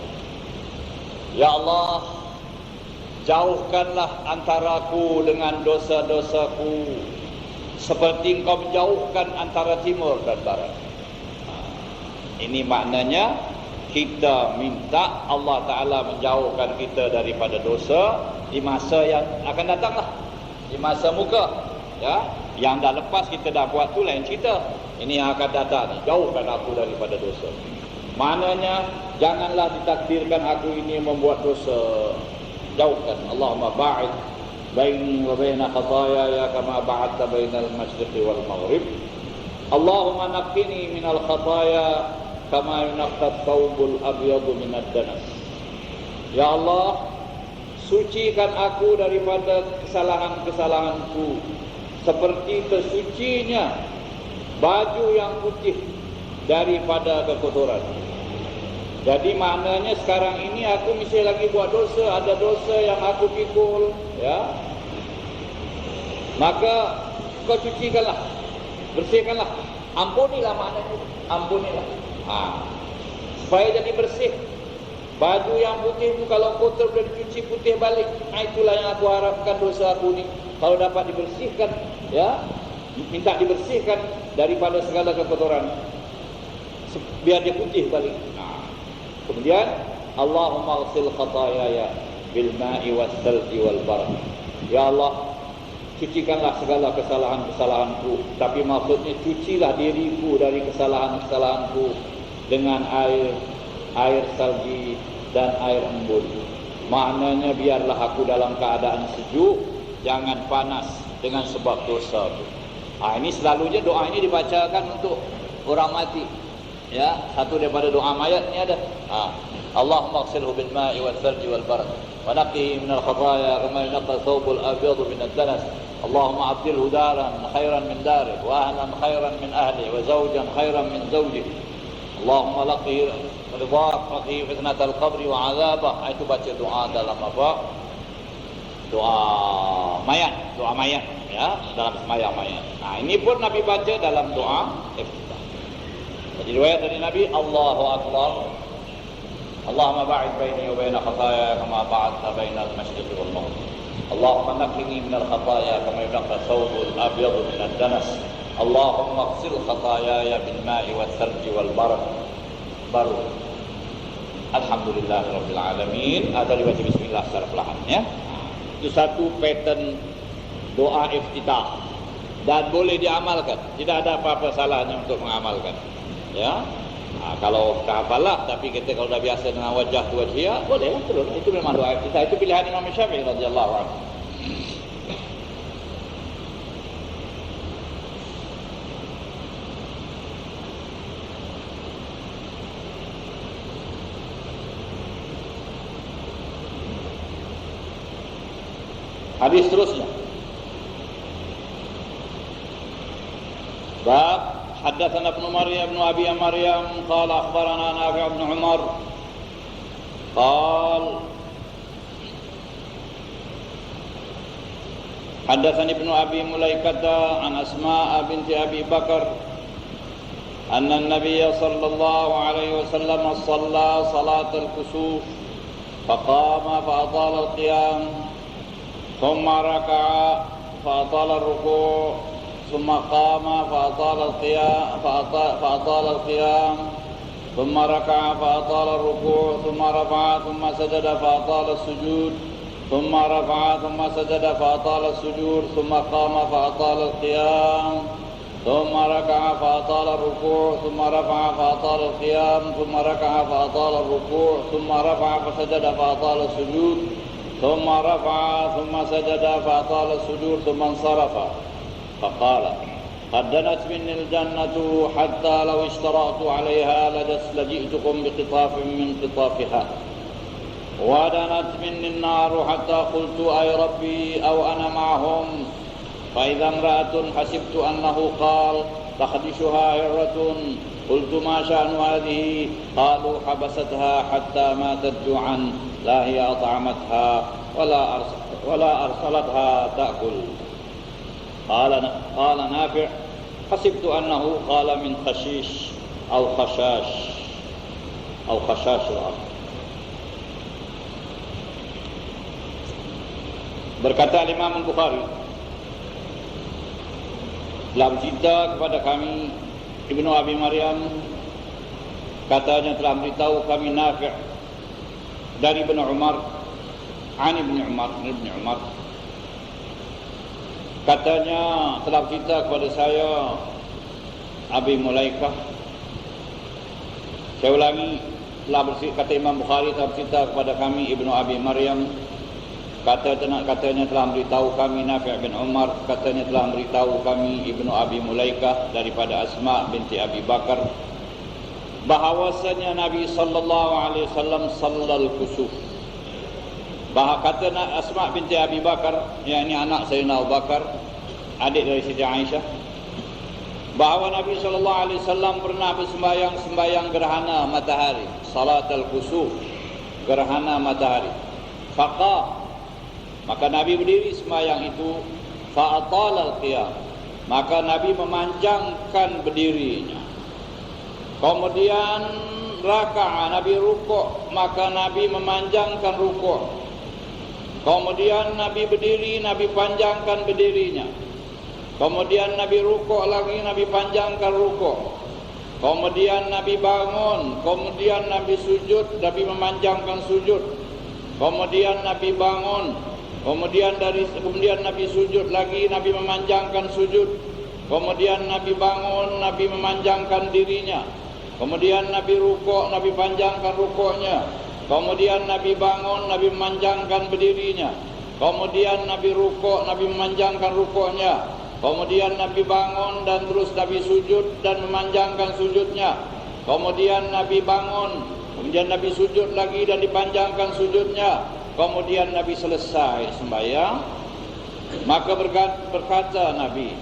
Ya Allah, jauhkanlah antaraku dengan dosa-dosaku seperti Engkau menjauhkan antara timur dan barat. Ini maknanya kita minta Allah Ta'ala menjauhkan kita daripada dosa di masa yang akan datang lah, di masa muka. Ya, yang dah lepas kita dah buat tu lain cerita. Ini yang akan datang ni, jauhkan aku daripada dosa. Maknanya janganlah ditakdirkan aku ini membuat dosa. Jauhkan. Allahumma ba'id baini wa baina khataayaya kama ba'adta bainal masyriqi wal maghrib. Allahumma naqqini minal khataaya kama yunqqa thawbul abyadu minad danas. Ya Allah, sucikan aku daripada kesalahan-kesalahanku seperti tersucinya baju yang putih daripada kekotoran. Jadi maknanya sekarang ini aku mesti lagi buat dosa, ada dosa yang aku pikul, ya. Maka kau cucikanlah, bersihkanlah, ampunilah maknanya, ampunilah. Supaya jadi bersih. Baju yang putih itu kalau kotor boleh dicuci putih balik. Itulah yang aku harapkan dosa aku ni. Kalau dapat dibersihkan, ya, minta dibersihkan daripada segala kekotoran, biar dia putih balik. Kemudian Allahumma ighsil khataayaya bil ma'i was salji wal barad. Ya Allah, cucikanlah segala kesalahan-kesalahanku. Tapi maksudnya cucilah diriku dari kesalahan-kesalahanku dengan air salji dan air embun. Maknanya biarlah aku dalam keadaan sejuk, jangan panas dengan sebab dosa itu. Ini selalunya doa ini dibacakan untuk orang mati. Ya, satu daripada doa mayat ni ada. Allahumma ighsilhu bil ma'i wal thalji wal barad wa naqqihi minal khataaya kama yunqqa thawbul abyadu minad danas. Allahumma abdilhu daran khairan min darih wa ahlan khairan min ahlihi wa zawjan khairan min zawjihi. Allahumma laqih ridhaq laqih fitnatal qabri wa 'adzabah. Itu baca doa dalam apa? Doa mayat ya, dalam sembahyang mayat. Ini pun Nabi baca dalam doa iftitah. Jadi riwayat dari Nabi, Allahu akbar. Allahumma ba'id baini wa baina khataaya kama ba'adta bainal masyriqi wal maghrib. Allahumma naqqini minal khataaya kama yunqqa thawbul abyadu minad danas. Allahumma ighsil khataayaya bil ma'i was salji wal barad. Baru alhamdulillahirabbil alamin. Ada dibaca bismillah secara perlahan, ya. Itu satu pattern doa iftitah dan boleh diamalkan. Tidak ada apa-apa salahnya untuk mengamalkan, ya. Kalau tak hafalah, tapi kita kalau dah biasa dengan wajah tu wajhia, boleh terus. Itu memang doa iftitah. Itu pilihan Imam Syafi'i radhiyallahu anhu. Hadis terusnya. Bab haddatsana Ibnu Maryam bin Abi Maryam qala akhbarana Nafi' bin Umar qala Haddatsani Ibnu Abi Mulaikah an Asma binti Abi Bakar anna an-nabiy sallallahu alaihi wasallam shalla salat al-kusuf faqama fa atala al-qiyam thumma raka'a fa atala ar-ruku' thumma qama fa atala al-qiyam fa atala al-qiyam thumma raka'a fa atala ar-ruku' thumma rafa'a thumma sajada fa atala as-sujud ثم رفع ثم سجد فأطال السجود ثم قام فأطال القيام ثم ركع فأطال الركوع ثم رفع فأطال القيام ثم ركع فأطال الركوع ثم رفع فسجد فأطال السجود ثم رفع ثم سجد فأطال السجود ثم انصرف فقال قد دنت مني الجنة حتى لو اشترأت عليها لجئتكم بقطاف من قطافها ودنت مني النار حتى قلت أي ربي أو أنا معهم فإذا امرأة حسبت أنه قال تخدشها هرة قلت ما شأن هذه قالوا حبستها حتى ماتت جوعا لا هي أطعمتها ولا أرسلتها تأكل قال نافع حسبت أنه قال من خشيش أو خشاش الأرض. Berkata Imam Bukhari, telah bercerita kepada kami Ibnu Abi Maryam, katanya telah beritahu kami Nafi' dari Ibnu Umar, Ibnu Umar, katanya telah bercerita kepada saya Abi Mulaikah. Saya ulangi, kata Imam Bukhari telah bercerita kepada kami Ibnu Abi Maryam, katanya telah beritahu kami Nafi' bin Umar, katanya telah beritahu kami Ibnu Abi Mulaikah daripada Asma binti Abi Bakar bahawasanya Nabi sallallahu alaihi wasallam sallal kusuf. Kata Asma binti Abi Bakar, yakni anak Sayyidina Abu Bakar, adik dari Siti Aisyah, bahawa Nabi sallallahu alaihi wasallam pernah bersembahyang gerhana matahari, salat al-kusuf, gerhana matahari. Maka Nabi berdiri sembahyang itu, fa'atala al-qiyam, maka Nabi memanjangkan berdirinya. Kemudian raka'a, Nabi rukuk, maka Nabi memanjangkan rukuk. Kemudian Nabi berdiri, Nabi panjangkan berdirinya. Kemudian Nabi rukuk lagi, Nabi panjangkan rukuk. Kemudian Nabi bangun, kemudian Nabi sujud, Nabi memanjangkan sujud. Kemudian Nabi bangun, kemudian Nabi sujud lagi, Nabi memanjangkan sujud. Kemudian Nabi bangun, Nabi memanjangkan dirinya. Kemudian Nabi rukuk, Nabi panjangkan rukuknya. Kemudian Nabi bangun, Nabi memanjangkan berdirinya. Kemudian Nabi rukuk, Nabi memanjangkan rukuknya. Kemudian Nabi bangun dan terus Nabi sujud dan memanjangkan sujudnya. Kemudian Nabi bangun, kemudian Nabi sujud lagi dan dipanjangkan sujudnya. Kemudian Nabi selesai sembahyang, maka berkata Nabi,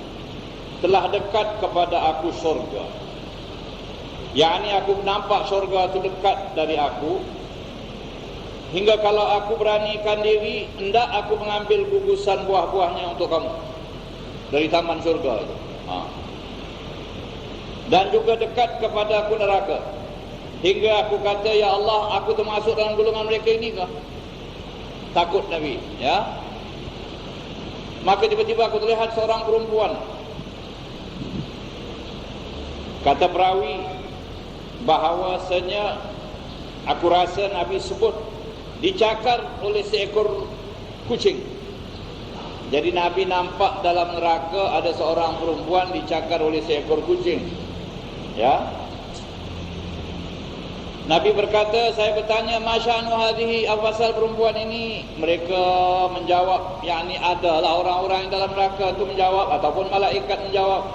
telah dekat kepada aku surga. Yakni aku nampak surga itu dekat dari aku, hingga kalau aku beranikan diri, hendak aku mengambil gugusan buah-buahnya untuk kamu dari taman surga itu. Dan juga dekat kepada aku neraka, hingga aku kata, ya Allah, aku termasuk dalam golongan mereka ini kah? Takut Nabi, ya. Maka tiba-tiba aku terlihat seorang perempuan. Kata perawi, bahawasanya aku rasa Nabi sebut dicakar oleh seekor kucing. Jadi Nabi nampak dalam neraka ada seorang perempuan dicakar oleh seekor kucing, ya. Nabi berkata, saya bertanya, masya'nu hadhihi, apa pasal perempuan ini? Mereka menjawab, yakni adalah orang-orang yang dalam neraka itu menjawab, ataupun malaikat menjawab,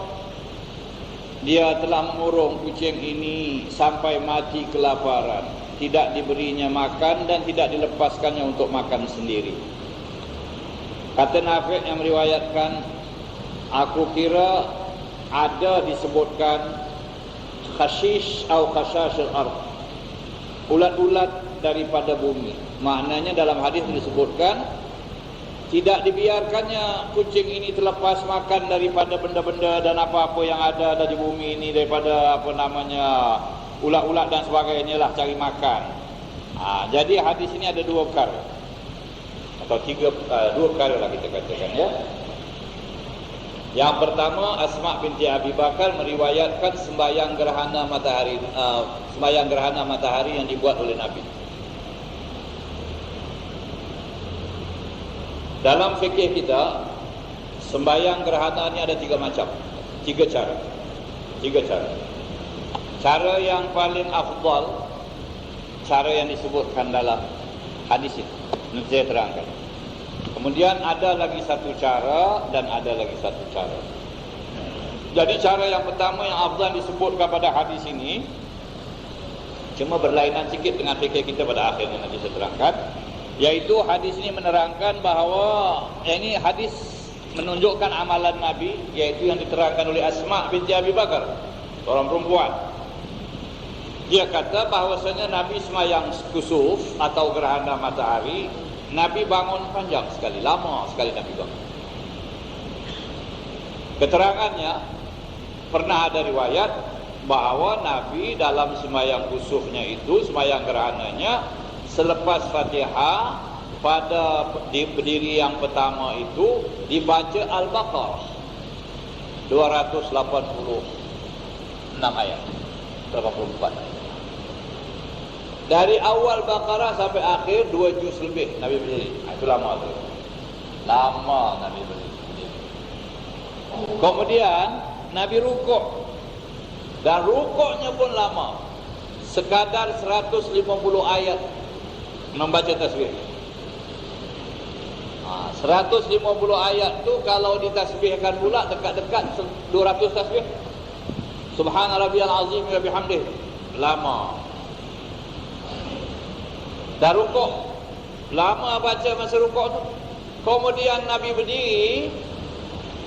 dia telah mengurung kucing ini sampai mati kelaparan, tidak diberinya makan dan tidak dilepaskannya untuk makan sendiri. Kata Nafi' yang meriwayatkan, aku kira ada disebutkan khashish atau khashashul ardh, ulat-ulat daripada bumi. Maknanya dalam hadis disebutkan tidak dibiarkannya kucing ini terlepas makan daripada benda-benda dan apa-apa yang ada di bumi ini, daripada ulat-ulat dan sebagainya lah, cari makan. Jadi hadis ini ada dua perkara atau dua perkara lah kita katakan, ya. Yang pertama, Asma binti Abi Bakar meriwayatkan sembahyang gerhana matahari yang dibuat oleh Nabi. Dalam fikih kita, sembahyang gerhana ini ada tiga cara. Cara yang paling afdal, cara yang disebutkan dalam hadis ini, nanti saya terangkan. Kemudian ada lagi satu cara dan ada lagi satu cara. Jadi cara yang pertama yang afdal disebutkan pada hadis ini, cuma berlainan sikit dengan fikih kita pada akhirnya, nanti saya terangkan. Yaitu hadis ini menerangkan bahawa ini hadis menunjukkan amalan Nabi, yaitu yang diterangkan oleh Asma binti Abi Bakar, seorang perempuan. Dia kata bahawasanya Nabi sembahyang kusuf atau gerhana matahari, Nabi bangun panjang sekali, lama sekali Nabi bangun. Keterangannya, pernah ada riwayat bahawa Nabi dalam sembahyang kusufnya itu, sembahyang gerhananya, selepas Fatihah pada berdiri yang pertama itu dibaca Al-Baqarah 286 ayat, 84. Dari awal Baqarah sampai akhir 2 juz lebih Nabi berdiri. Itu lama tu. Lama Nabi berdiri. Kemudian Nabi rukuk. Dan rukuknya pun lama. Sekadar 150 ayat membaca tasbih. 150 ayat tu kalau ditasbihkan pula dekat-dekat 200 tasbih. Subhana rabbiyal azim wa bihamdih. Lama. Dah rukuk, lama baca masa rukuk tu. Kemudian Nabi berdiri,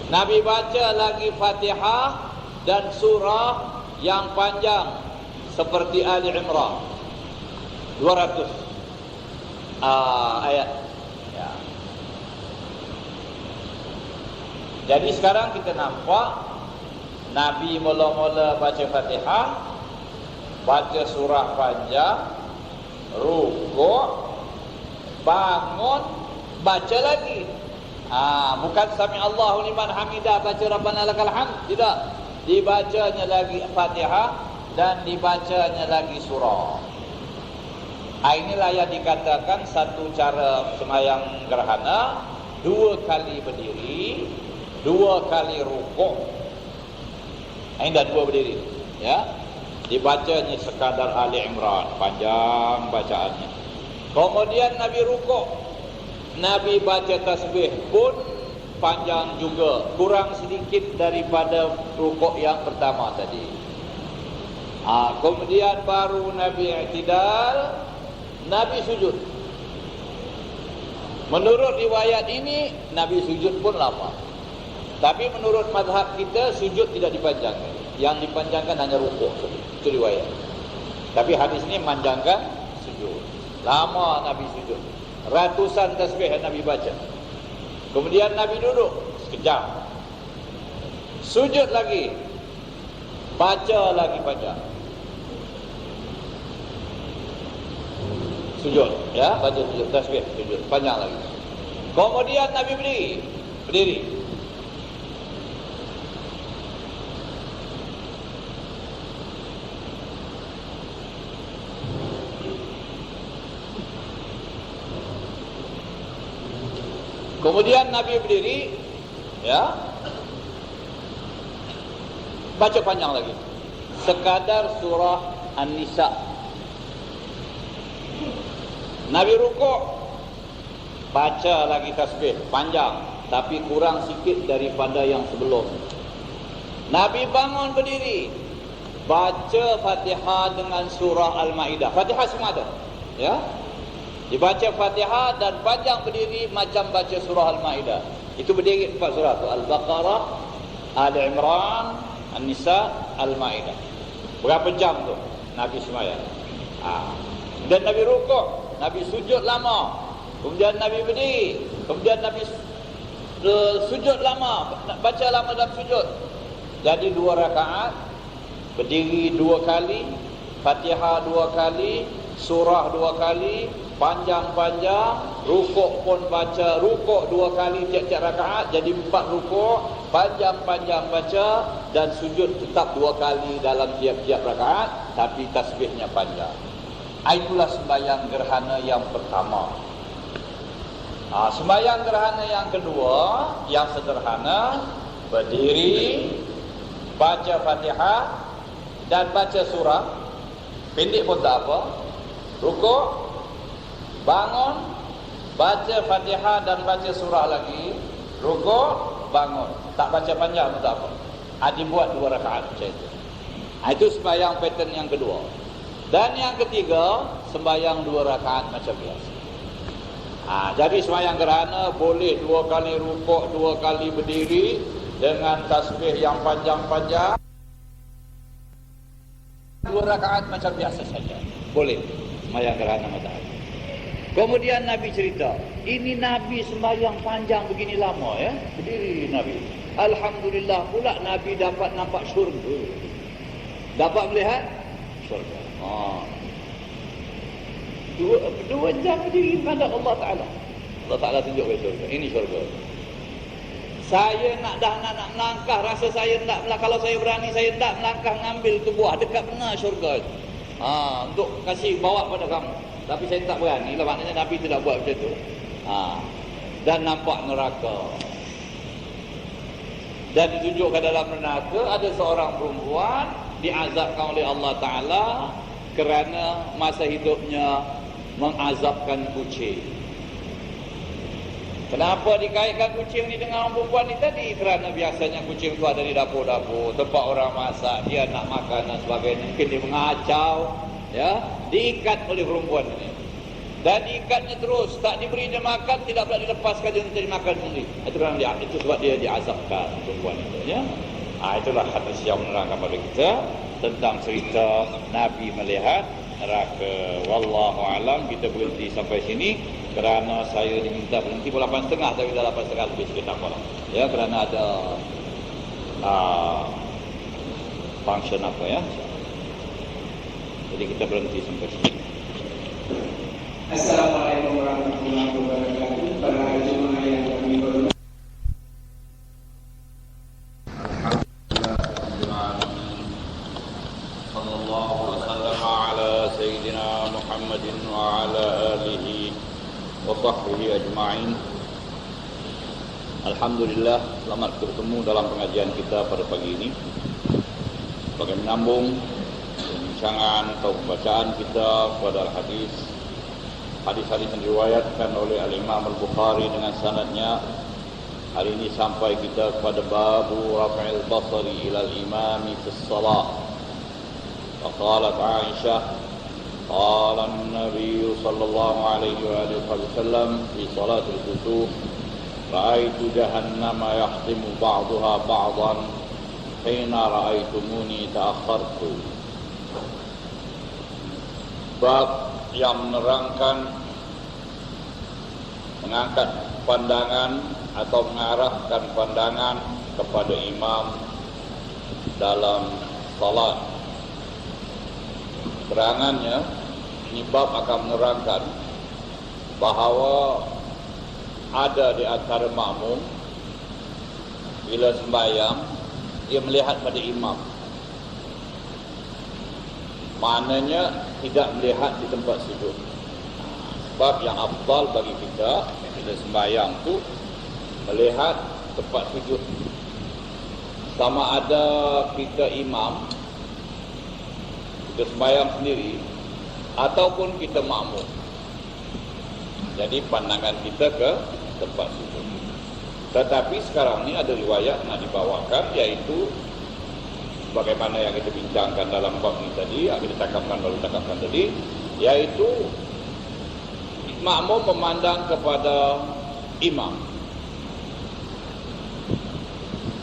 Nabi baca lagi Fatihah dan surah yang panjang seperti Ali Imran 200 ayat, ya. Jadi sekarang kita nampak Nabi mula-mula baca Fatihah, baca surah panjang, rukuk, bangun, baca lagi. Bukan sami Allahu liman hamidah, baca Rabbana lakal hamd, tidak. Dibacanya lagi Fatihah dan dibacanya lagi surah. Inilah yang dikatakan satu cara sembahyang gerhana, 2 kali berdiri, 2 kali rukuk. Ini dah 2 berdiri, ya. Dibacanya sekadar Ali Imran, panjang bacaannya. Kemudian Nabi rukuk, Nabi baca tasbih pun panjang juga, kurang sedikit daripada rukuk yang pertama tadi. Kemudian baru Nabi i'tidal, Nabi sujud. Menurut riwayat ini Nabi sujud pun lama. Tapi menurut mazhab kita sujud tidak dipanjangkan. Yang dipanjangkan hanya rukuk. Itu riwayat. Tapi hadis ini memanjangkan sujud. Lama Nabi sujud. Ratusan tasbih yang Nabi baca. Kemudian Nabi duduk sekejap. Sujud lagi. Baca lagi panjang. Sujud, ya, baca sujud tasbih, sujud panjang lagi. Kemudian Nabi berdiri. Kemudian Nabi berdiri, ya, baca panjang lagi. Sekadar surah An-Nisa. Nabi rukuk, baca lagi tasbih, panjang, tapi kurang sikit daripada yang sebelum. Nabi bangun berdiri, baca Fatihah dengan surah Al-Ma'idah. Fatihah semua ada, ya. Dibaca Fatihah dan panjang berdiri macam baca surah Al-Ma'idah. Itu berdiri 4 surah tu, Al-Baqarah, Ali Imran, An-Nisa, Al-Ma'idah. Berapa jam tu Nabi sembahyang? Dan Nabi rukuk, Nabi sujud lama. Kemudian Nabi berdiri, Kemudian Nabi sujud lama, baca lama dalam sujud. Jadi 2 rakaat, berdiri 2 kali, Fatihah 2 kali, surah 2 kali, panjang-panjang, rukuk pun baca, rukuk 2 kali tiap-tiap rakaat, jadi 4 rukuk, panjang-panjang baca, dan sujud tetap 2 kali dalam tiap-tiap rakaat, tapi tasbihnya panjang. Itulah sembahyang gerhana yang pertama. Sembahyang gerhana yang kedua, yang sederhana, berdiri, baca Fatihah dan baca surah, pendek pun tak apa, rukuk, bangun, baca Fatihah dan baca surah lagi, rukuk, bangun, tak baca panjang pun tak apa. Dibuat 2 rakaat macam itu. Itu sembahyang pattern yang kedua. Dan yang ketiga, sembahyang 2 rakaat macam biasa. Jadi sembahyang gerhana boleh 2 kali rukuk, 2 kali berdiri dengan tasbih yang panjang-panjang, 2 rakaat macam biasa saja. Boleh sembahyang gerhana matahari. Kemudian Nabi cerita, ini Nabi sembahyang panjang begini lama ya, berdiri Nabi. Alhamdulillah pula Nabi dapat nampak syurga. Dapat melihat syurga. 2 jam berdiri pada Allah Ta'ala. Allah Ta'ala tunjuk ke syurga. Ini syurga. Saya nak melangkah, rasa saya tak melangkah. Kalau saya berani, saya tak melangkah ngambil tu buah. Dekat benar syurga itu. Untuk kasih bawa pada kamu. Tapi saya tak berani. Maknanya Nabi tidak buat macam tu. Dan nampak neraka. Dan ditunjukkan dalam neraka ada seorang perempuan diazabkan oleh Allah Ta'ala kerana masa hidupnya mengazabkan kucing. Kenapa dikaitkan kucing ni dengan orang perempuan ni tadi? Kerana biasanya kucing tu ada di dapur-dapur, tempat orang masak, dia nak makan dan sebagainya. Mungkin dia mengacau, ya, diikat oleh perempuan ini. Dan diikatnya terus, tak diberi dia makan, tidak pula dilepaskan dia untuk dimakan sendiri. Itu kerana dia, itu sebab dia diazabkan perempuan itu, ya. Itulah hadis yang menerangkan kepada kita tentang cerita Nabi melihat neraka. Wallahu alam. Kita berhenti sampai sini kerana saya diminta berhenti pukul 8.30, tapi dah 8.30 lebih sikit tak apa. Ya, kerana ada function apa ya. Jadi kita berhenti sampai sini. Assalamualaikum warahmatullahi wabarakatuh. Para jemaah yang kami hormati. Muhammadin wa ala alihi wa sahbihi ajma'in. Alhamdulillah, selamat bertemu dalam pengajian kita pada pagi ini. Sebagai menyambung perbincangan atau pembacaan kita pada hadis yang diriwayatkan oleh Al-Imam Al-Bukhari dengan sanadnya. Hari ini sampai kita kepada babu raf'il basari ila al-imami fi as-salah. Faqalat Aisyah قال النبي صلى الله عليه وآله وسلم في صلاة الكسوف رأيت جهنم يحطم بعضها بعضا حين رأيتموني تأخرت. Bab yang menerangkan mengangkat pandangan atau mengarahkan pandangan kepada imam dalam salat. Keterangannya, ini bab akan menerangkan bahawa ada di antara makmum bila sembahyang dia melihat pada imam. Maknanya tidak melihat di tempat sujud. Sebab yang afdal bagi kita bila sembahyang tu melihat tempat sujud. Sama ada kita imam, kita sembahyang sendiri ataupun kita makmum. Jadi pandangan kita ke tempat sujud. Tetapi sekarang ni ada riwayat nak dibawakan, iaitu bagaimana yang kita bincangkan dalam bab ini tadi, yang kita cakapkan tadi, iaitu makmum memandang kepada imam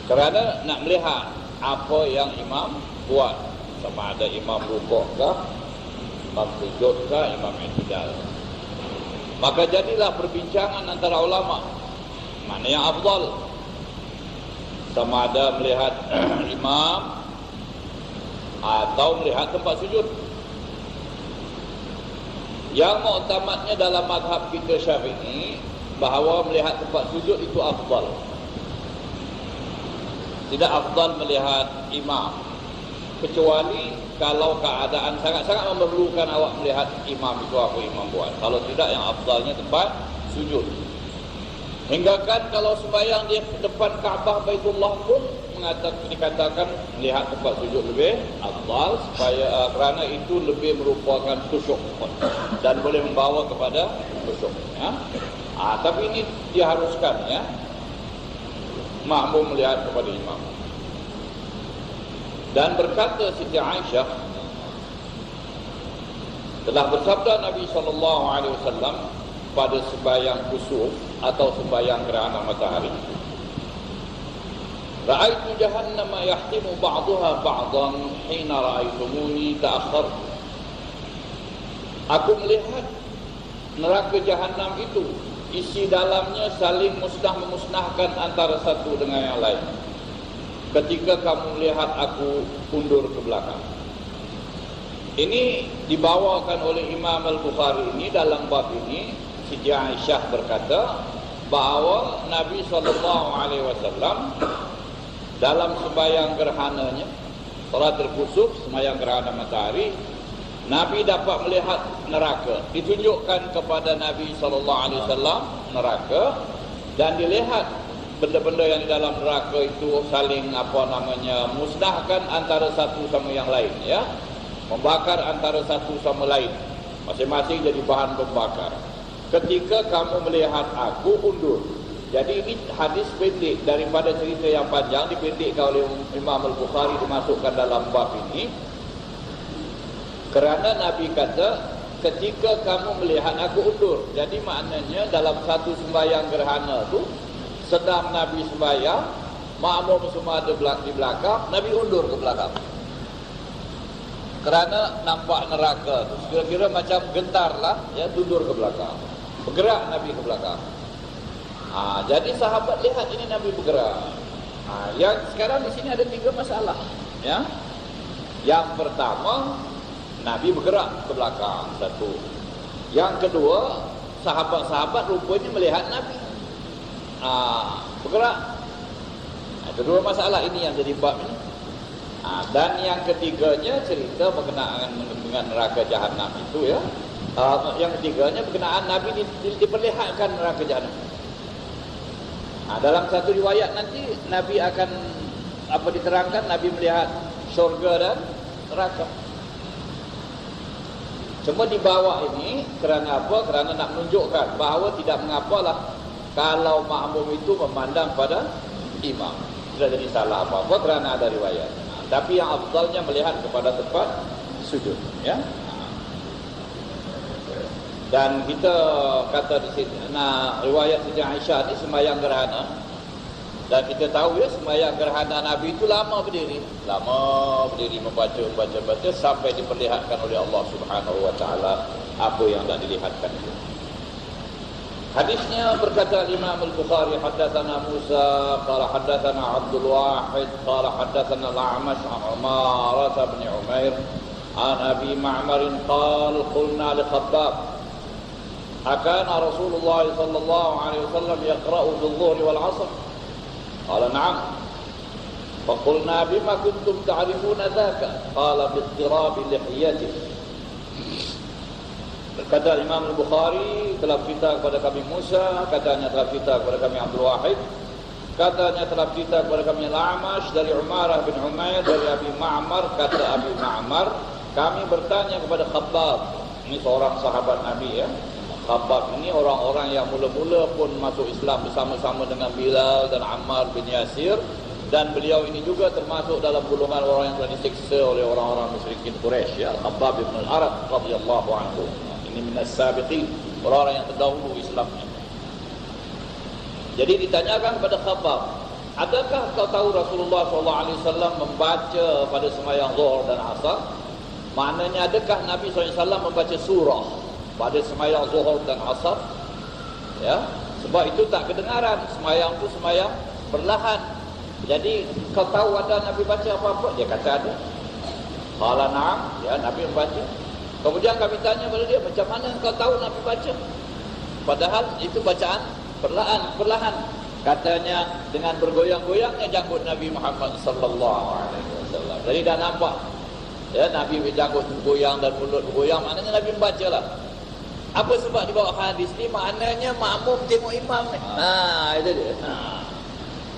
kerana nak melihat apa yang imam buat. Sama ada imam rukuk kah, imam sujud kah, imam i'tidal. Maka jadilah perbincangan antara ulama, mana yang afdal, sama ada melihat imam atau melihat tempat sujud. Yang muktamadnya dalam mazhab kita Syafi'i bahawa melihat tempat sujud itu afdal. Tidak afdal melihat imam, kecuali kalau keadaan sangat-sangat memerlukan awak melihat imam itu apa imam buat. Kalau tidak, yang afdalnya tempat sujud. Hingga kan kalau sembahyang di depan Kaabah Baitullah pun dikatakan melihat tempat sujud lebih afdal, supaya kerana itu lebih merupakan khusyuk dan boleh membawa kepada khusyuk, ya. Tapi ini diharuskan, ya, makmum melihat kepada imam. Dan berkata Siti Aisyah, telah bersabda Nabi SAW pada sembahyang kusuf atau sembahyang gerhana matahari, ra'aitu jahannama yahtimu ba'daha ba'dan hina ra'aitumuni ta'akhkhar. Aku melihat neraka jahanam itu isi dalamnya saling memusnahkan antara satu dengan yang lain ketika kamu melihat aku undur ke belakang. Ini dibawakan oleh Imam Al-Bukhari ini dalam bab ini. Siti Aisyah berkata bahawa Nabi SAW dalam sembahyang gerhananya, salatul kusuf, sembahyang gerhana matahari, Nabi dapat melihat neraka. Ditunjukkan kepada Nabi SAW neraka, dan dilihat benda-benda yang di dalam neraka itu saling musnahkan antara satu sama yang lain, ya, membakar antara satu sama lain, masing-masing jadi bahan pembakar. Ketika kamu melihat aku undur. Jadi ini hadis pendek daripada cerita yang panjang, dipendekkan oleh Imam Al-Bukhari, dimasukkan dalam bab ini. Kerana Nabi kata, ketika kamu melihat aku undur. Jadi maknanya dalam satu sembahyang gerhana tu, sedang Nabi sembahyang, makmum semua ada di belakang, Nabi undur ke belakang. Kerana nampak neraka tu, kira-kira macam gentar lah, ya, tundur ke belakang. Bergerak Nabi ke belakang. Jadi sahabat lihat ini Nabi bergerak. Yang sekarang di sini ada 3 masalah, ya. Yang pertama, Nabi bergerak ke belakang, satu. Yang kedua, sahabat-sahabat rupanya melihat Nabi bergerak. Kedua masalah ini yang jadi bab ini. Dan yang ketiganya cerita berkenaan dengan neraka jahanam itu, ya. Yang ketiganya berkenaan Nabi diperlihatkan neraka jahanam. Dalam satu riwayat nanti Nabi akan diterangkan Nabi melihat syurga dan neraka. Cuma dibawa ini kerana apa? Kerana nak menunjukkan bahawa tidak mengapalah kalau makmum itu memandang pada imam. Tidak jadi salah apa-apa kerana ada riwayat. Tapi yang afdalnya melihat kepada tempat sujud, ya. Dan kita kata di sini, riwayat Siti Aisyah ni sembahyang gerhana. Dan kita tahu, ya, sembahyang gerhana Nabi itu lama berdiri membaca sampai diperlihatkan oleh Allah Subhanahu wa taala apa yang dah dilihatkan itu. Hadisnya berkata Imam Al-Bukhari, haddatsana Musa qala haddatsana Abdul Wahid qala haddatsana Al-A'mash an Umar bin Umair an Abi Ma'mar qala qulna li Khabbab أكان رسول الله صلى الله عليه وسلم يقرأ بالظهر والعصر؟ قال نعم. فقلنا بما كنتم تعرفون ذاك؟ قال باضطراب لحيته. Kata Imam Al-Bukhari, telah cerita kepada kami Musa, katanya telah cerita kepada kami Abdul Wahid, katanya telah cerita kepada kami Al-A'mash dari Umarah bin Umair dari Abi Ma'mar. Kata Abi Ma'mar, kami bertanya kepada Khabbab, ini seorang sahabat Nabi, ya. Khabbab ini orang-orang yang mula-mula pun masuk Islam bersama-sama dengan Bilal dan Ammar bin Yasir, dan beliau ini juga termasuk dalam golongan orang yang telah disiksa oleh orang-orang musyrikin Quraisy, ya. Khabbab bin Al-Arat radhiyallahu anhu. Ini minas sabiqin, orang-orang yang terdahulu Islamnya. Jadi ditanyakan kepada Khabbab, adakah kau tahu Rasulullah SAW membaca pada sembahyang Zuhur dan Asar? Maknanya adakah Nabi SAW membaca surah pada sembahyang Zuhur dan Asar. Ya, sebab itu tak kedengaran. Sembahyang tu sembahyang perlahan. Jadi kau tahu ada Nabi baca apa-apa? Dia kata ada. Qala na'am, ya Nabi membaca. Kemudian kami tanya pada dia, macam mana kau tahu Nabi baca? Padahal itu bacaan perlahan. Katanya dengan bergoyang-goyangnya janggut Nabi Muhammad sallallahu alaihi wasallam. Jadi dah nampak ya Nabi berjanggut bergoyang dan mulut bergoyang, maknanya Nabi membacalah. Apa sebab di bawah hadis ni? Maknanya makmum tengok imam ni. Itu dia.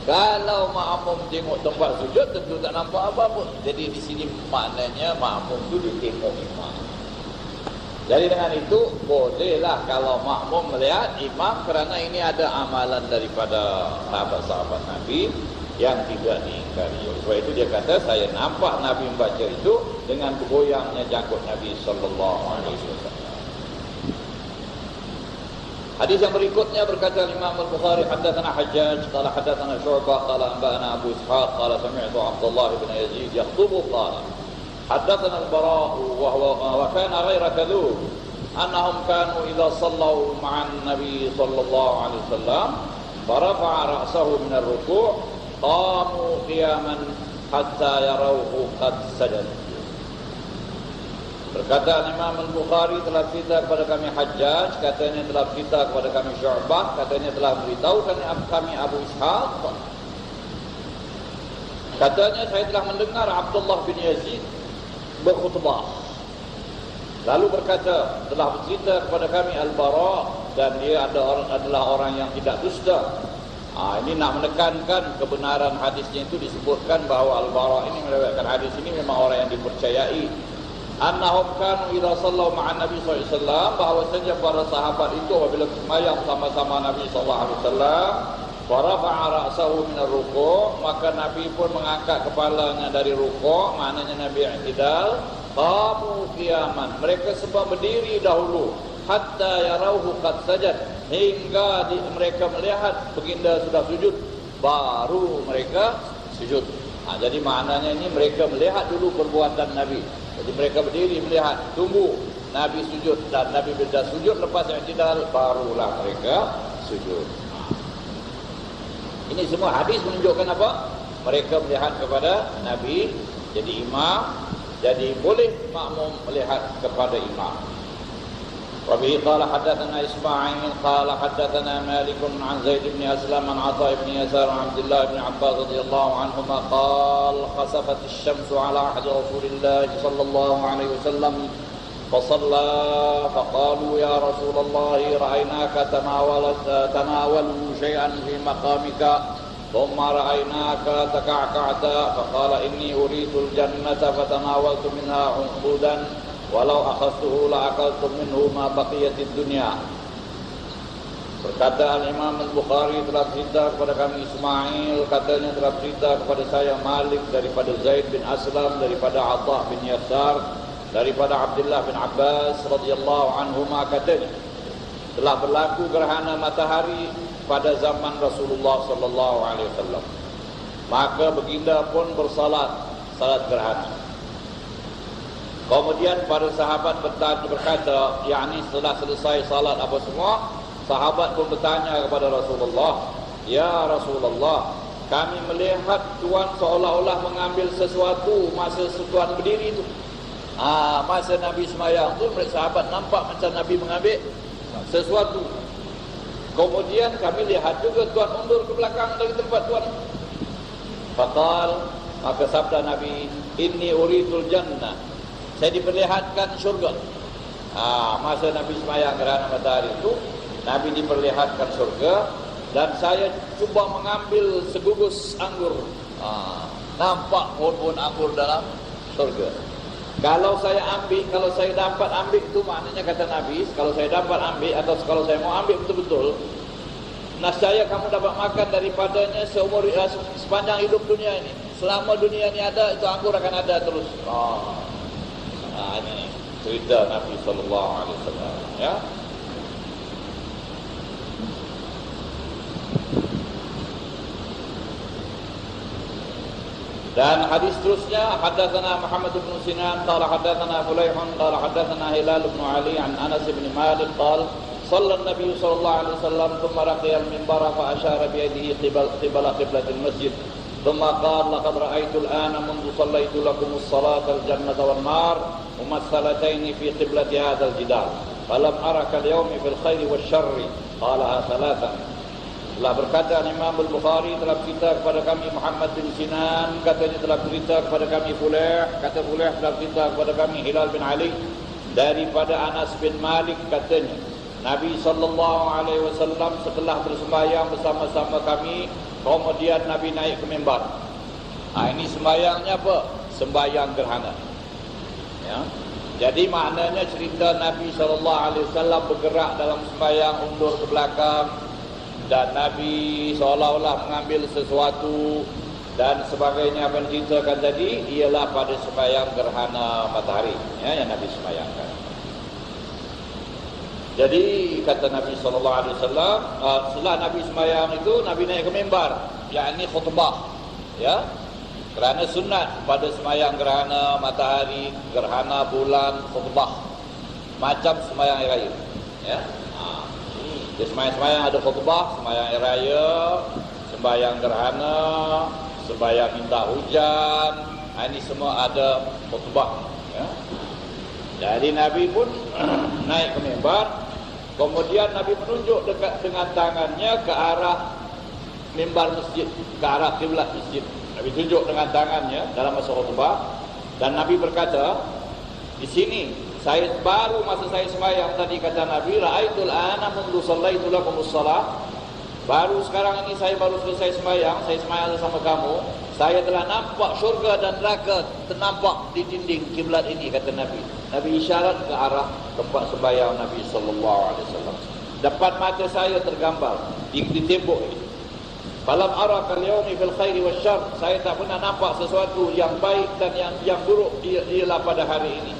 Kalau makmum tengok tempat sujud tentu tak nampak apa-apa. Jadi di sini maknanya makmum tu dia tengok imam. Jadi dengan itu bolehlah kalau makmum melihat imam, kerana ini ada amalan daripada sahabat-sahabat Nabi yang tidak diingkari. Sebab itu dia kata saya nampak Nabi membaca itu dengan bergoyangnya janggut Nabi sallallahu alaihi wasallam. Hadis yang berikutnya berkata Imam Al-Bukhari, haddatsana Hajjaj qala haddatsana Syu'bah qala anba'ana Abu Ishaq qala sami'tu Abdullah bin Yazid yakhutubu qala haddatsana Al-Bara' wa kana ghayra kadhub annahum kanu idza sallu ma'an Nabi sallallahu alaihi wasallam farafa'a ra'sahu min ar-ruku' qamu qiyaman hatta yarawhu qad sajada. Berkata Imam Al-Bukhari telah cerita kepada kami Hajjaj, katanya telah cerita kepada kami Syu'bah, katanya telah beritahu kami Abu Ishaq. Katanya saya telah mendengar Abdullah bin Yazid berkhutbah. Lalu berkata, telah bercerita kepada kami Al-Bara', dan dia adalah orang yang tidak dusta. Ini nak menekankan kebenaran hadisnya. Itu disebutkan bahawa Al-Bara' ini meriwayatkan hadis ini memang orang yang dipercayai. Annahum kanu idza sallu ma'an Nabi sallallahu alaihi wasallam, bahwasanya para sahabat itu apabila sembahyang sama-sama Nabi sallallahu alaihi wasallam, farafa'a ra'sahu min ar-ruku', maka Nabi pun mengangkat kepalanya dari rukuk, maknanya Nabi i'tidal, qamu qiyaman, mereka semua berdiri dahulu, hatta yarauhu qad sajad, hingga mereka melihat baginda sudah sujud, baru mereka sujud. Jadi maknanya ini mereka melihat dulu perbuatan Nabi. Jadi mereka berdiri melihat, tunggu Nabi sujud, dan Nabi bila sujud lepas i'tidal barulah mereka sujud. Ini semua hadis menunjukkan apa? Mereka melihat kepada Nabi jadi imam, jadi boleh makmum melihat kepada imam. وبه قال حدثنا إسماعيل قال حدثنا مالك عن زيد بن أسلم عن عطاء بن يسار عن عبد الله بن عباس رضي الله عنهما قال خسفت الشمس على عهد رسول الله صلى الله عليه وسلم فصلى فقالوا يا رسول الله رأيناك تناول شيئا في مقامك ثم رأيناك تكعكعت فقال إني أريد الجنة فتناولت منها عنقودا walau akhadtuhu la akaltu minhu ma baqiyatid dunya. Berkata Imam Al-Bukhari telah cerita kepada kami Ismail, katanya telah cerita kepada saya Malik daripada Zaid bin Aslam, daripada Atha bin Yasar, daripada Abdullah bin Abbas radhiyallahu anhuma, katanya telah berlaku gerhana matahari pada zaman Rasulullah sallallahu alaihi wasallam. Maka baginda pun bersalat salat gerhana. Kemudian para sahabat berkata, yakni setelah selesai salat apa semua, sahabat pun bertanya kepada Rasulullah, ya Rasulullah, kami melihat Tuhan seolah-olah mengambil sesuatu masa Tuhan berdiri itu. Masa Nabi sembahyang tu, sahabat nampak macam Nabi mengambil sesuatu. Kemudian kami lihat juga Tuhan mundur ke belakang dari tempat Tuhan. Faqal, maka sabda Nabi, inni uridul jannah, saya diperlihatkan syurga. Masa Nabi sembahyang gerhana matahari itu, Nabi diperlihatkan syurga, dan saya cuba mengambil segugus anggur. Nampak pohon-pohon anggur dalam syurga. Kalau saya dapat ambil itu, maknanya kata Nabi, kalau saya dapat ambil atau kalau saya mau ambil betul-betul, nascaya kamu dapat makan daripadanya sepanjang hidup dunia ini. Selama dunia ini ada, itu anggur akan ada terus. Ini cerita Nabi sallallahu alaihi wasallam, ya. Dan hadis terusnya, hadatsana Muhammad bin Sinan qala hadatsana Fulaihun qala hadatsana Hilal bin Ali an Anas bin Malik qala shalla an-nabiy sallallahu alaihi wasallam thumma raqiya al-minbar fa ashara bi yadihi qibala qiblatil masjid thumma qala laqad ra'aytu al-ana mundu sallaytu lakum as-salata al-jannata wan-nar mumassalatayn fi qiblati hadha al-jidar falam araka al-yawma fil khairi wasyarri qala thalathan. Telah berkata Imam Al-Bukhari telah cerita kepada kami Muhammad bin Sinan, katanya telah cerita kepada kami Fulaih, kata Fulaih telah cerita kepada kami Hilal bin Ali daripada Anas bin Malik, katanya Nabi SAW setelah bersembahyang bersama-sama kami, kemudian Nabi naik ke mimbar. Ini sembahyangnya apa? Sembahyang gerhana. Ya. Jadi maknanya cerita Nabi SAW bergerak dalam sembahyang, undur ke belakang, dan Nabi seolah-olah mengambil sesuatu dan sebagainya. Apa yang diceritakan tadi ialah pada sembahyang gerhana matahari, ya, yang Nabi sembahyangkan. Jadi kata Nabi SAW, setelah Nabi sembahyang itu Nabi naik ke mimbar, yakni khutbah, ya, kerana sunat pada sembahyang gerhana matahari, gerhana bulan, khutbah macam sembahyang hari raya, ya. Sembahyang ada khutbah, sembahyang hari raya, sembahyang gerhana, sembahyang minta hujan, ini semua ada khutbah, ya. Jadi Nabi pun naik ke mimbar, kemudian Nabi menunjuk dekat dengan tangannya ke arah mimbar masjid, ke arah kiblat masjid. Nabi tunjuk dengan tangannya dalam masa khutbah, dan Nabi berkata, di sini saya baru masa saya sembahyang tadi, kata Nabi, ra'aitul ana mundu sallaitu lakumus shalah, baru sekarang ini saya baru selesai sembahyang, saya sembahyang bersama kamu, saya telah nampak syurga dan neraka ternampak di dinding kiblat ini, kata Nabi. Nabi isyarat ke arah tempat sembahyang Nabi SAW. Depan mata saya tergambar di tembok ini. Falam araka al-yawmi fil khairi wasyarr, saya tak pernah nampak sesuatu yang baik dan yang buruk ialah pada hari ini.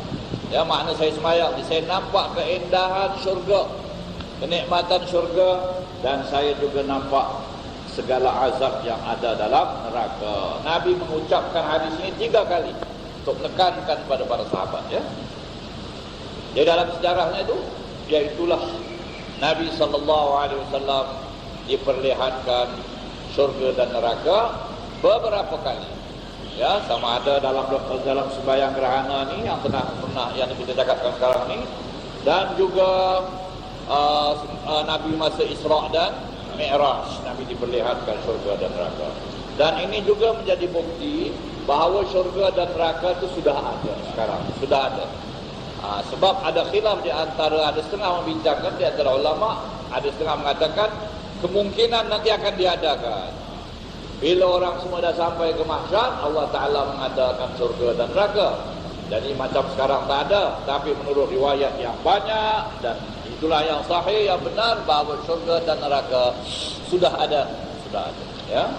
Ya, makna saya sembahyang, saya nampak keindahan syurga, kenikmatan syurga, dan saya juga nampak segala azab yang ada dalam neraka. Nabi mengucapkan hadis ini 3 kali untuk menekankan kepada para sahabat, ya. Jadi dalam sejarahnya itu, iaitulah Nabi SAW diperlihatkan syurga dan neraka beberapa kali. Ya, sama ada dalam sembahyang gerhana ni yang pernah yang kita cakapkan sekarang ni, dan juga Nabi masa Isra' dan Mi'raj, Nabi diperlihatkan syurga dan neraka. Dan ini juga menjadi bukti bahawa syurga dan neraka itu sudah ada sekarang, sudah ada. Sebab ada khilaf di antara, ada setengah membincangkan di antara ulama, ada setengah mengatakan kemungkinan nanti akan diadakan. Bila orang semua dah sampai ke mahsyar, Allah Ta'ala mengadakan surga dan neraka. Jadi macam sekarang tak ada, tapi menurut riwayat yang banyak, dan itulah yang sahih, yang benar, bahawa surga dan neraka sudah ada, ya.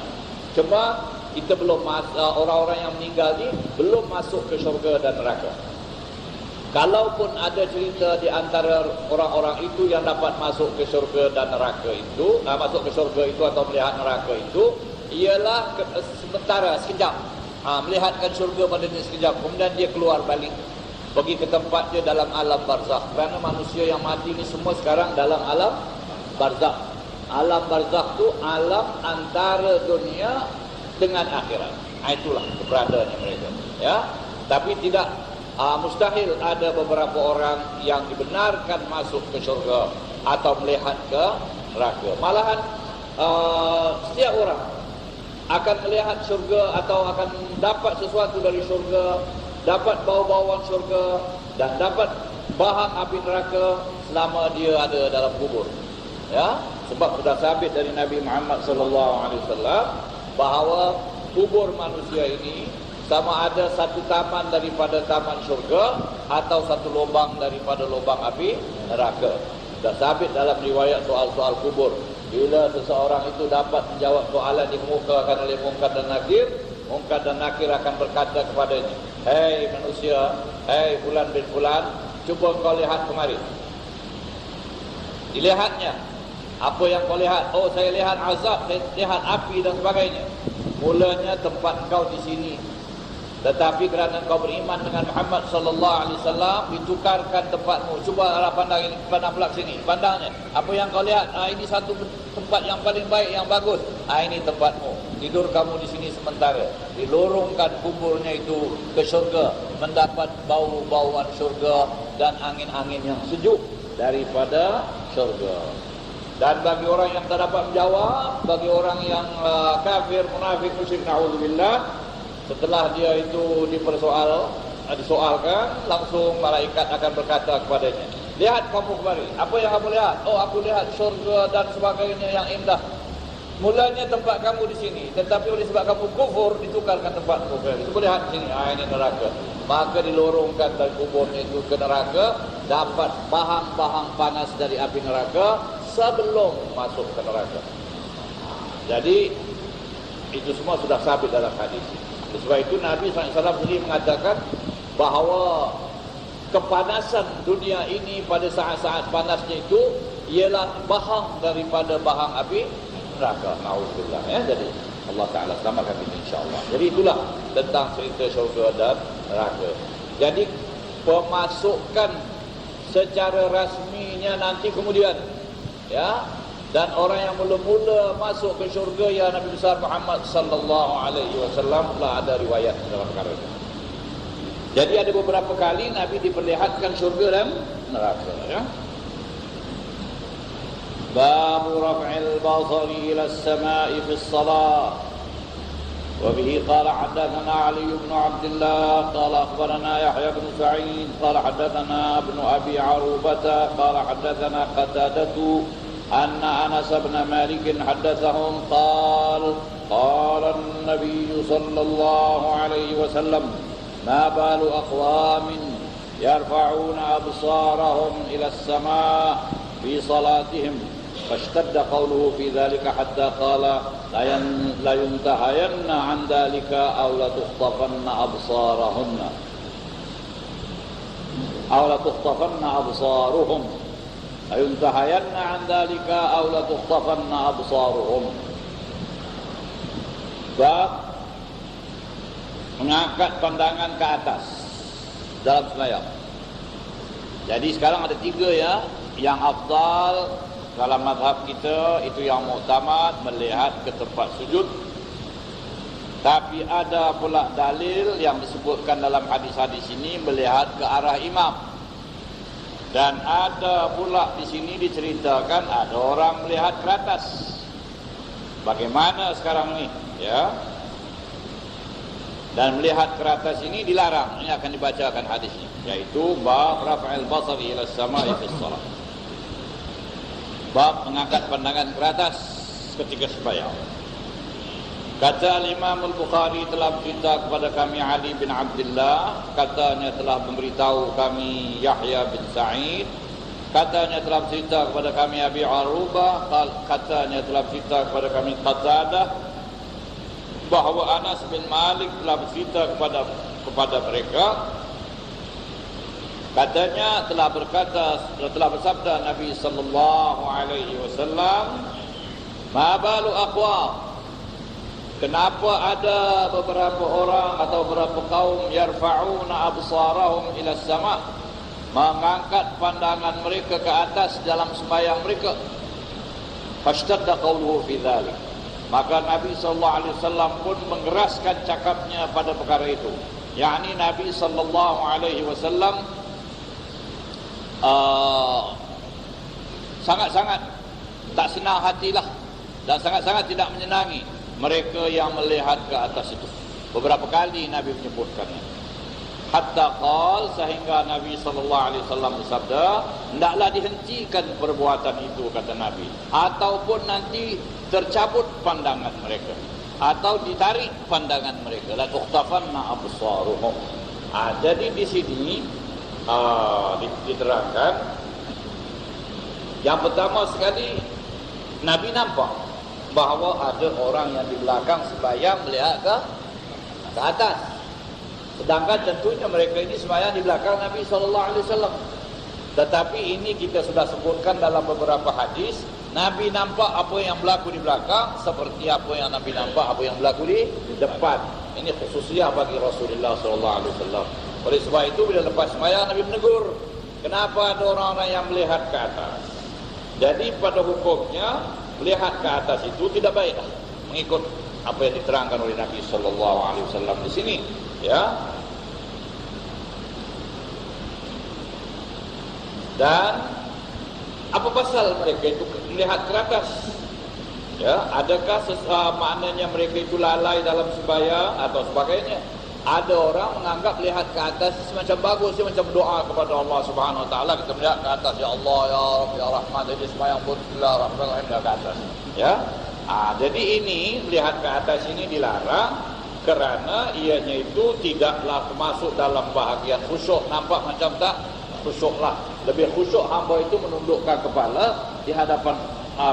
Cuma kita belum orang-orang yang meninggal ni belum masuk ke surga dan neraka. Kalaupun ada cerita di antara orang-orang itu yang dapat masuk ke surga dan neraka itu, masuk ke surga itu atau melihat neraka itu, ialah sementara, sekejap, melihatkan syurga pada dia sekejap, kemudian dia keluar balik pergi ke tempat dia dalam alam barzakh. Kerana manusia yang mati ni semua sekarang dalam alam barzakh. Alam barzakh tu alam antara dunia dengan akhirat. Itulah keberadaannya mereka, ya. Tapi tidak mustahil ada beberapa orang yang dibenarkan masuk ke syurga atau melihat ke neraka. Malahan setiap orang akan melihat syurga atau akan dapat sesuatu dari syurga, dapat bau-bauan syurga, dan dapat bahang api neraka selama dia ada dalam kubur, ya. Sebab sudah sabit dari Nabi Muhammad SAW bahawa kubur manusia ini sama ada satu taman daripada taman syurga atau satu lubang daripada lubang api neraka. Sudah sabit dalam riwayat soal-soal kubur. Bila seseorang itu dapat menjawab soalan dikemukakan oleh Munkar dan Nakir akan berkata kepadanya, "Hei manusia, hei fulan bin fulan, cuba kau lihat kemari." Dilihatnya. Apa yang kau lihat? Oh, saya lihat azab, saya lihat api dan sebagainya. mulanya tempat kau di sini, tetapi kerana kau beriman dengan Muhammad sallallahu alaihi wasallam, ditukarkan tempatmu. Cuba arah pandang ini, pandang pula sini, pandangnya. Apa yang kau lihat? Ini satu tempat yang paling baik, yang bagus. Ini tempatmu. Tidur kamu di sini sementara. Dilorongkan kuburnya itu ke syurga, mendapat bau-bauan syurga dan angin-angin yang sejuk daripada syurga. Dan bagi orang yang tak dapat menjawab, bagi orang yang kafir, munafik, musyrik, na'udzubillah, setelah dia itu disoalkan, langsung malaikat akan berkata kepadanya, lihat kamu kembali, apa yang kamu lihat? Oh, aku lihat syurga dan sebagainya yang indah. Mulanya tempat kamu di sini, tetapi oleh sebab kamu kufur, ditukarkan tempatmu. Coba lihat sini, ini neraka. Maka dilorongkan dari kuburnya itu ke neraka, dapat bahang-bahang panas dari api neraka sebelum masuk ke neraka. Jadi itu semua sudah sabit dalam hadis. Sebab itu Nabi SAW sendiri mengatakan bahawa kepanasan dunia ini pada saat-saat panasnya itu ialah bahang daripada bahang api neraka. Na'udzubillah, ya. Jadi Allah Ta'ala selamatkan kita insyaAllah. Jadi itulah tentang cerita syurga dan neraka. Jadi pemasukan secara rasminya nanti kemudian, ya. Dan orang yang mula-mula masuk ke syurga ya Nabi besar Muhammad sallallahu alaihi wasallam, telah ada riwayat dalam perkara itu. Jadi ada beberapa kali Nabi diperlihatkan syurga dan neraka, ya. Bab raf'il basari ila as-sama'i fi as-salah. Wa bihi qala hadatsana Ali bin Abdullah qala akhbarana Yahya bin Sa'id qala hadatsana Ibnu Abi Arubah qala hadatsana Qatadatu أن أنس بن مالك حدثهم قال النبي صلى الله عليه وسلم ما بال أقوام يرفعون أبصارهم إلى السماء في صلاتهم فاشتد قوله في ذلك حتى قال لا ينتهين عن ذلك أو لتخطفن أبصارهن أو لتخطفن أبصارهم ayuntahayanna an dzalika aw la tukhtafanna absaruhum. Bab mengangkat pandangan ke atas dalam sembahyang. Jadi sekarang ada 3 ya, yang afdal dalam mazhab kita itu yang muktamad, melihat ke tempat sujud. Tapi ada pula dalil yang disebutkan dalam hadis-hadis ini melihat ke arah imam. Dan ada pula di sini diceritakan ada orang melihat ke atas. Bagaimana sekarang ini, ya? Dan melihat ke atas ini dilarang. Ini akan dibacakan hadisnya, yaitu bab raf'il basari ila as-sama'i fi shalah. Bab mengangkat pandangan ke atas ketika sembahyang. Kata Imam Al-Bukhari telah bercerita kepada kami Ali bin Abdullah, katanya telah memberitahu kami Yahya bin Sa'id, katanya telah bercerita kepada kami Abi Arubah, katanya telah bercerita kepada kami Qatadah, bahawa Anas bin Malik telah bercerita kepada mereka, katanya telah bersabda Nabi sallallahu alaihi wasallam, ma balu aqwam, kenapa ada beberapa orang atau beberapa kaum yarfa'una absarahum ila sama', mengangkat pandangan mereka ke atas dalam sembahyang mereka. Fashtadda qawluhu fi dzalik, maka Nabi sallallahu alaihi wasallam pun mengeraskan cakapnya pada perkara itu. Yakni Nabi sallallahu alaihi wasallam sangat-sangat tak senang hatilah dan sangat-sangat tidak menyenangi mereka yang melihat ke atas itu. Beberapa kali Nabi menyebutkannya. Hatta qal, sehingga Nabi sallallahu alaihi wasallam bersabda, hendaklah dihentikan perbuatan itu, kata Nabi, ataupun nanti tercabut pandangan mereka atau ditarik pandangan mereka, la tukhtafanna absaruhum. Jadi di sini diterangkan yang pertama sekali, Nabi nampak bahawa ada orang yang di belakang sembahyang melihat ke atas. Sedangkan tentunya mereka ini sembahyang di belakang Nabi sallallahu alaihi wasallam. Tetapi ini kita sudah sebutkan dalam beberapa hadis Nabi nampak apa yang berlaku di belakang seperti apa yang Nabi nampak apa yang berlaku di depan. Ini khususiyah bagi Rasulullah SAW. Oleh sebab itu bila lepas sembahyang Nabi menegur, kenapa ada orang-orang yang melihat ke atas? Jadi pada hukumnya melihat ke atas itu tidak baik mengikut apa yang diterangkan oleh Nabi SAW di sini, ya. Dan apa pasal mereka itu melihat ke atas? Ya, adakah maknanya mereka itu lalai dalam sembahyang atau sebagainya? Ada orang menganggap lihat ke atas semacam bagus, macam doa kepada Allah Subhanahu Wa Taala. Kita melihat ke atas, ya Allah, ya Rabb, ya Rahman, jadi sembahyang pun Bismillahirrahmanirrahim ke atas. Ya, jadi ini melihat ke atas ini dilarang kerana ianya itu tidaklah termasuk dalam bahagian khusyuk. Nampak macam tak khusyuklah. Lebih khusyuk hamba itu menundukkan kepala di hadapan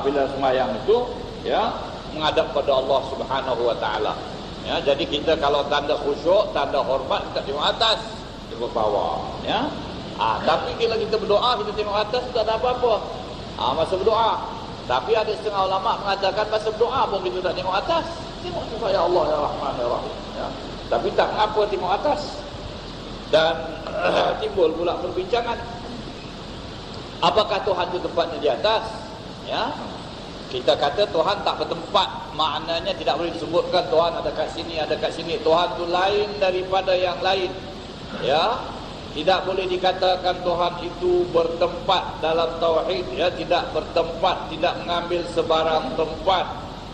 bila sembahyang itu, ya, menghadap pada Allah Subhanahu Wa Taala. Ya, jadi kita kalau tanda khusyuk, tanda hormat, kita tengok atas, tengok bawah, ya. Tapi bila kita berdoa, kita tengok atas, tak ada apa-apa. Masa berdoa. Tapi ada setengah ulama mengatakan masa berdoa pun kita tak tengok atas. Tengok supaya ya Allah, ya Rahman, ya Rahim. Ya. Tapi tak apa tengok atas. Dan timbul pula perbincangan. Apakah Tuhan itu tempatnya di atas? Ya. Kita kata Tuhan tak bertempat, maknanya tidak boleh disebutkan Tuhan ada kat sini, ada kat sini. Tuhan itu lain daripada yang lain. Ya, tidak boleh dikatakan Tuhan itu bertempat dalam tauhid, ya, tidak bertempat, tidak mengambil sebarang tempat.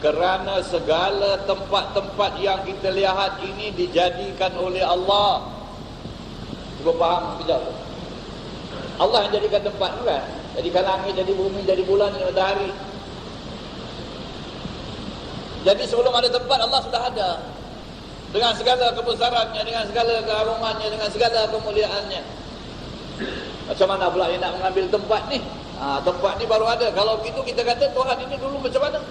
Kerana segala tempat-tempat yang kita lihat ini dijadikan oleh Allah. Cuba faham sekejap. Allah yang jadikan tempat, bukan? Jadikan langit, jadi bumi, jadi bulan, jadi matahari. Jadi sebelum ada tempat, Allah sudah ada. Dengan segala kebesarannya, dengan segala keagungannya, dengan segala kemuliaannya. Macam mana pula dia nak mengambil tempat ni? Tempat ni baru ada. Kalau begitu kita kata Tuhan ini dulu macam mana?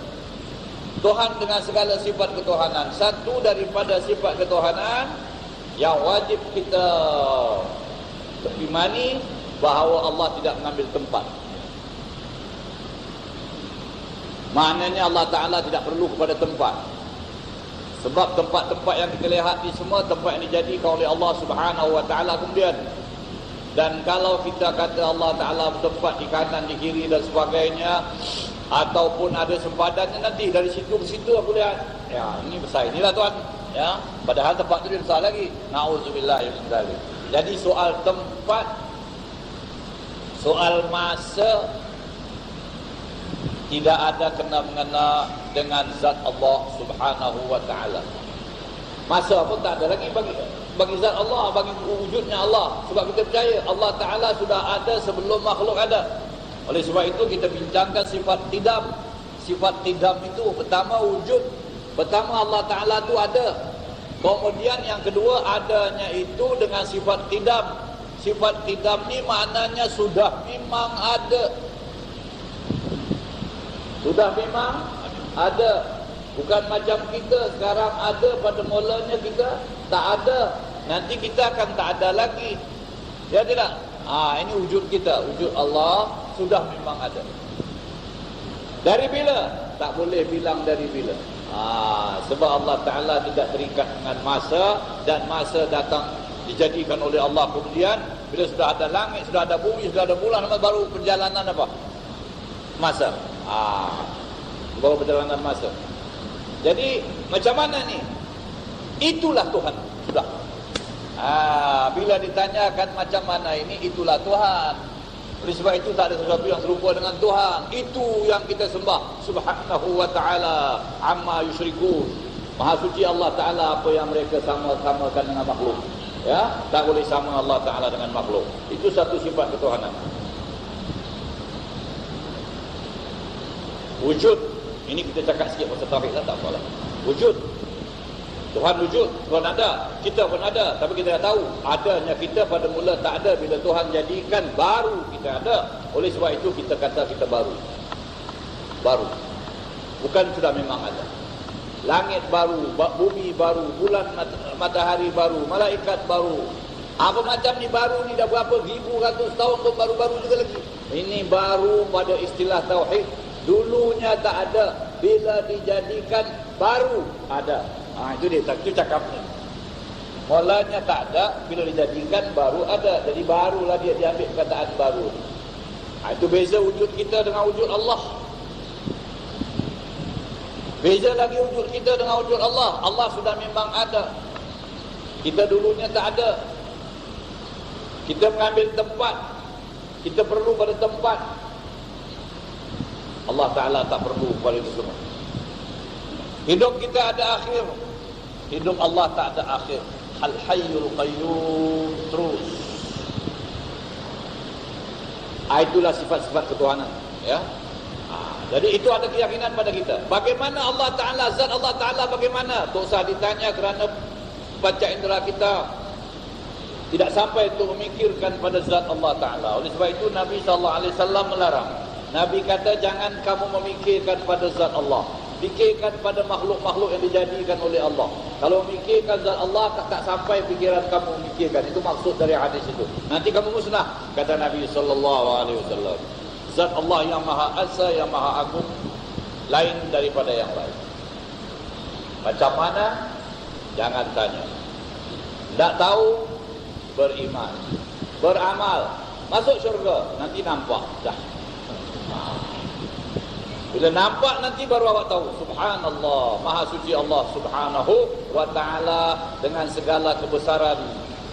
Tuhan dengan segala sifat ketuhanan. Satu daripada sifat ketuhanan yang wajib kita imani bahawa Allah tidak mengambil tempat. Maknanya Allah Ta'ala tidak perlu kepada tempat. Sebab tempat-tempat yang kita lihat ni semua tempat yang dijadikan oleh Allah Subhanahu Wa Ta'ala kemudian. Dan kalau kita kata Allah Ta'ala bertempat di kanan, di kiri dan sebagainya, ataupun ada sempadannya nanti dari situ ke situ aku lihat, ya ini besar, inilah Tuhan, ya. Padahal tempat tu dia besar lagi. Na'udzubillah min dzalik. Jadi soal tempat, soal masa tidak ada kena-mengena dengan zat Allah Subhanahu Wa Ta'ala. Masa pun tak ada lagi bagi zat Allah, bagi wujudnya Allah. Sebab kita percaya Allah Ta'ala sudah ada sebelum makhluk ada. Oleh sebab itu kita bincangkan sifat qidam. Sifat qidam itu pertama wujud. Pertama Allah Ta'ala itu ada. Kemudian yang kedua adanya itu dengan sifat qidam. Sifat qidam ni maknanya sudah memang ada. Sudah memang ada. Bukan macam kita sekarang ada, pada mulanya kita tak ada. Nanti kita akan tak ada lagi. Ya tidak? Ini wujud kita. Wujud Allah sudah memang ada. Dari bila? Tak boleh bilang dari bila. Sebab Allah Ta'ala tidak terikat dengan masa. Dan masa datang dijadikan oleh Allah kemudian. Bila sudah ada langit, sudah ada bumi, sudah ada bulan, baru perjalanan apa? Masa. Baru perjalanan masa. Jadi macam mana ni? Itulah Tuhan. Sudah. Bila ditanyakan macam mana ini, itulah Tuhan. Oleh sebab itu tak ada sesuatu yang serupa dengan Tuhan. Itu yang kita sembah. Subhanahu Wa Ta'ala amma yusyrikun. Maha suci Allah Ta'ala apa yang mereka sama-samakan dengan makhluk. Ya, tak boleh sama Allah Ta'ala dengan makhluk. Itu satu sifat ketuhanan. Wujud. Ini kita cakap sikit pasal tauhid lah, tak apalah. Wujud. Tuhan wujud, Tuhan ada, kita pun ada. Tapi kita dah tahu, adanya kita pada mula tak ada. Bila Tuhan jadikan, baru kita ada. Oleh sebab itu kita kata kita baru. Baru. Bukan sudah memang ada. Langit baru, bumi baru, bulan matahari baru, malaikat baru. Apa macam ni baru ni dah berapa ribu ratus tahun pun baru-baru juga lagi. Ini baru pada istilah tauhid. Dulunya tak ada, bila dijadikan baru ada. Itu dia, itu cakapnya. Mulanya tak ada, bila dijadikan baru ada. Jadi barulah dia diambil perkataan baru. Itu beza wujud kita dengan wujud Allah. Beza lagi wujud kita dengan wujud Allah. Allah sudah memang ada, kita dulunya tak ada. Kita mengambil tempat, kita perlu pada tempat. Allah Ta'ala tak perlu pada itu semua. Hidup kita ada akhir, hidup Allah tak ada akhir. Al-Hayyul Qayyum terus. Itulah sifat-sifat ketuhanan, ya. Jadi itu ada keyakinan pada kita. Bagaimana Allah Ta'ala, zat Allah Ta'ala bagaimana? Tak usah ditanya kerana baca indera kita tidak sampai untuk memikirkan pada zat Allah Ta'ala. Oleh sebab itu Nabi SAW melarang. Nabi kata jangan kamu memikirkan pada zat Allah, fikirkan pada makhluk-makhluk yang dijadikan oleh Allah. Kalau memikirkan zat Allah tak sampai fikiran kamu memikirkan. Itu maksud dari hadis itu. Nanti kamu musnah, kata Nabi SAW. Zat Allah yang Maha Esa, yang Maha Agung, lain daripada yang lain. Macam mana? Jangan tanya. Tak tahu, beriman, beramal, masuk syurga. Nanti nampak dah. Bila nampak nanti baru awak tahu. Subhanallah, Maha Suci Allah Subhanahu wa Ta'ala dengan segala kebesaran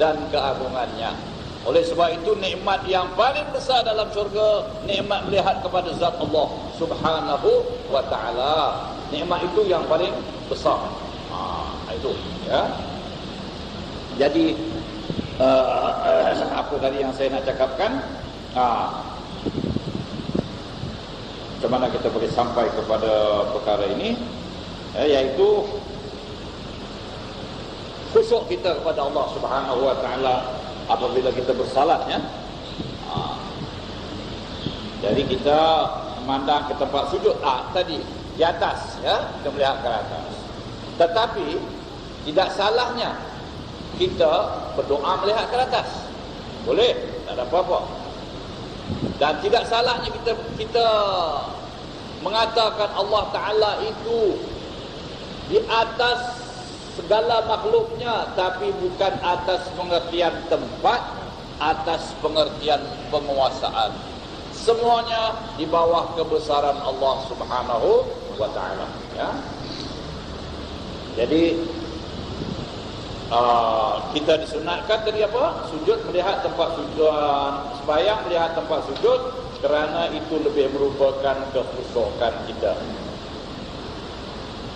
dan keagungannya. Oleh sebab itu nikmat yang paling besar dalam syurga, nikmat melihat kepada zat Allah Subhanahu wa Ta'ala. Nikmat itu yang paling besar. Itu, ya. Jadi apa tadi yang saya nak cakapkan? Macam mana kita boleh sampai kepada perkara ini, iaitu khusyuk kita kepada Allah Subhanahu wa Ta'ala apabila kita bersalat, ya. Jadi kita memandang ke tempat sujud tadi di atas, ya, kita melihat ke atas. Tetapi tidak salahnya kita berdoa melihat ke atas. Boleh, tak ada apa-apa. Dan tidak salahnya kita mengatakan Allah Ta'ala itu di atas segala makhluknya, tapi bukan atas pengertian tempat, atas pengertian penguasaan. Semuanya di bawah kebesaran Allah Subhanahu wa Ta'ala, ya. Jadi kita disunatkan tadi apa? Sujud melihat tempat sujud, sembahyang melihat tempat sujud, kerana itu lebih merupakan kekhusyukan kita.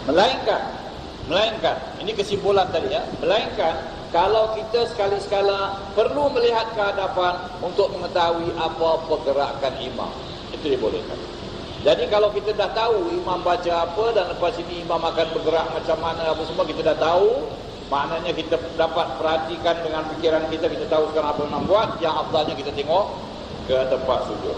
Melainkan, ini kesimpulan tadi, ya. Melainkan kalau kita sekali-sekala perlu melihat ke hadapan untuk mengetahui apa pergerakan imam, itu dibolehkan. Jadi kalau kita dah tahu imam baca apa dan lepas ini imam akan bergerak macam mana apa semua, kita dah tahu, maknanya kita dapat perhatikan dengan fikiran kita, kita tahu sekarang apa yang nak buat. Yang afdalnya kita tengok ke tempat sujud.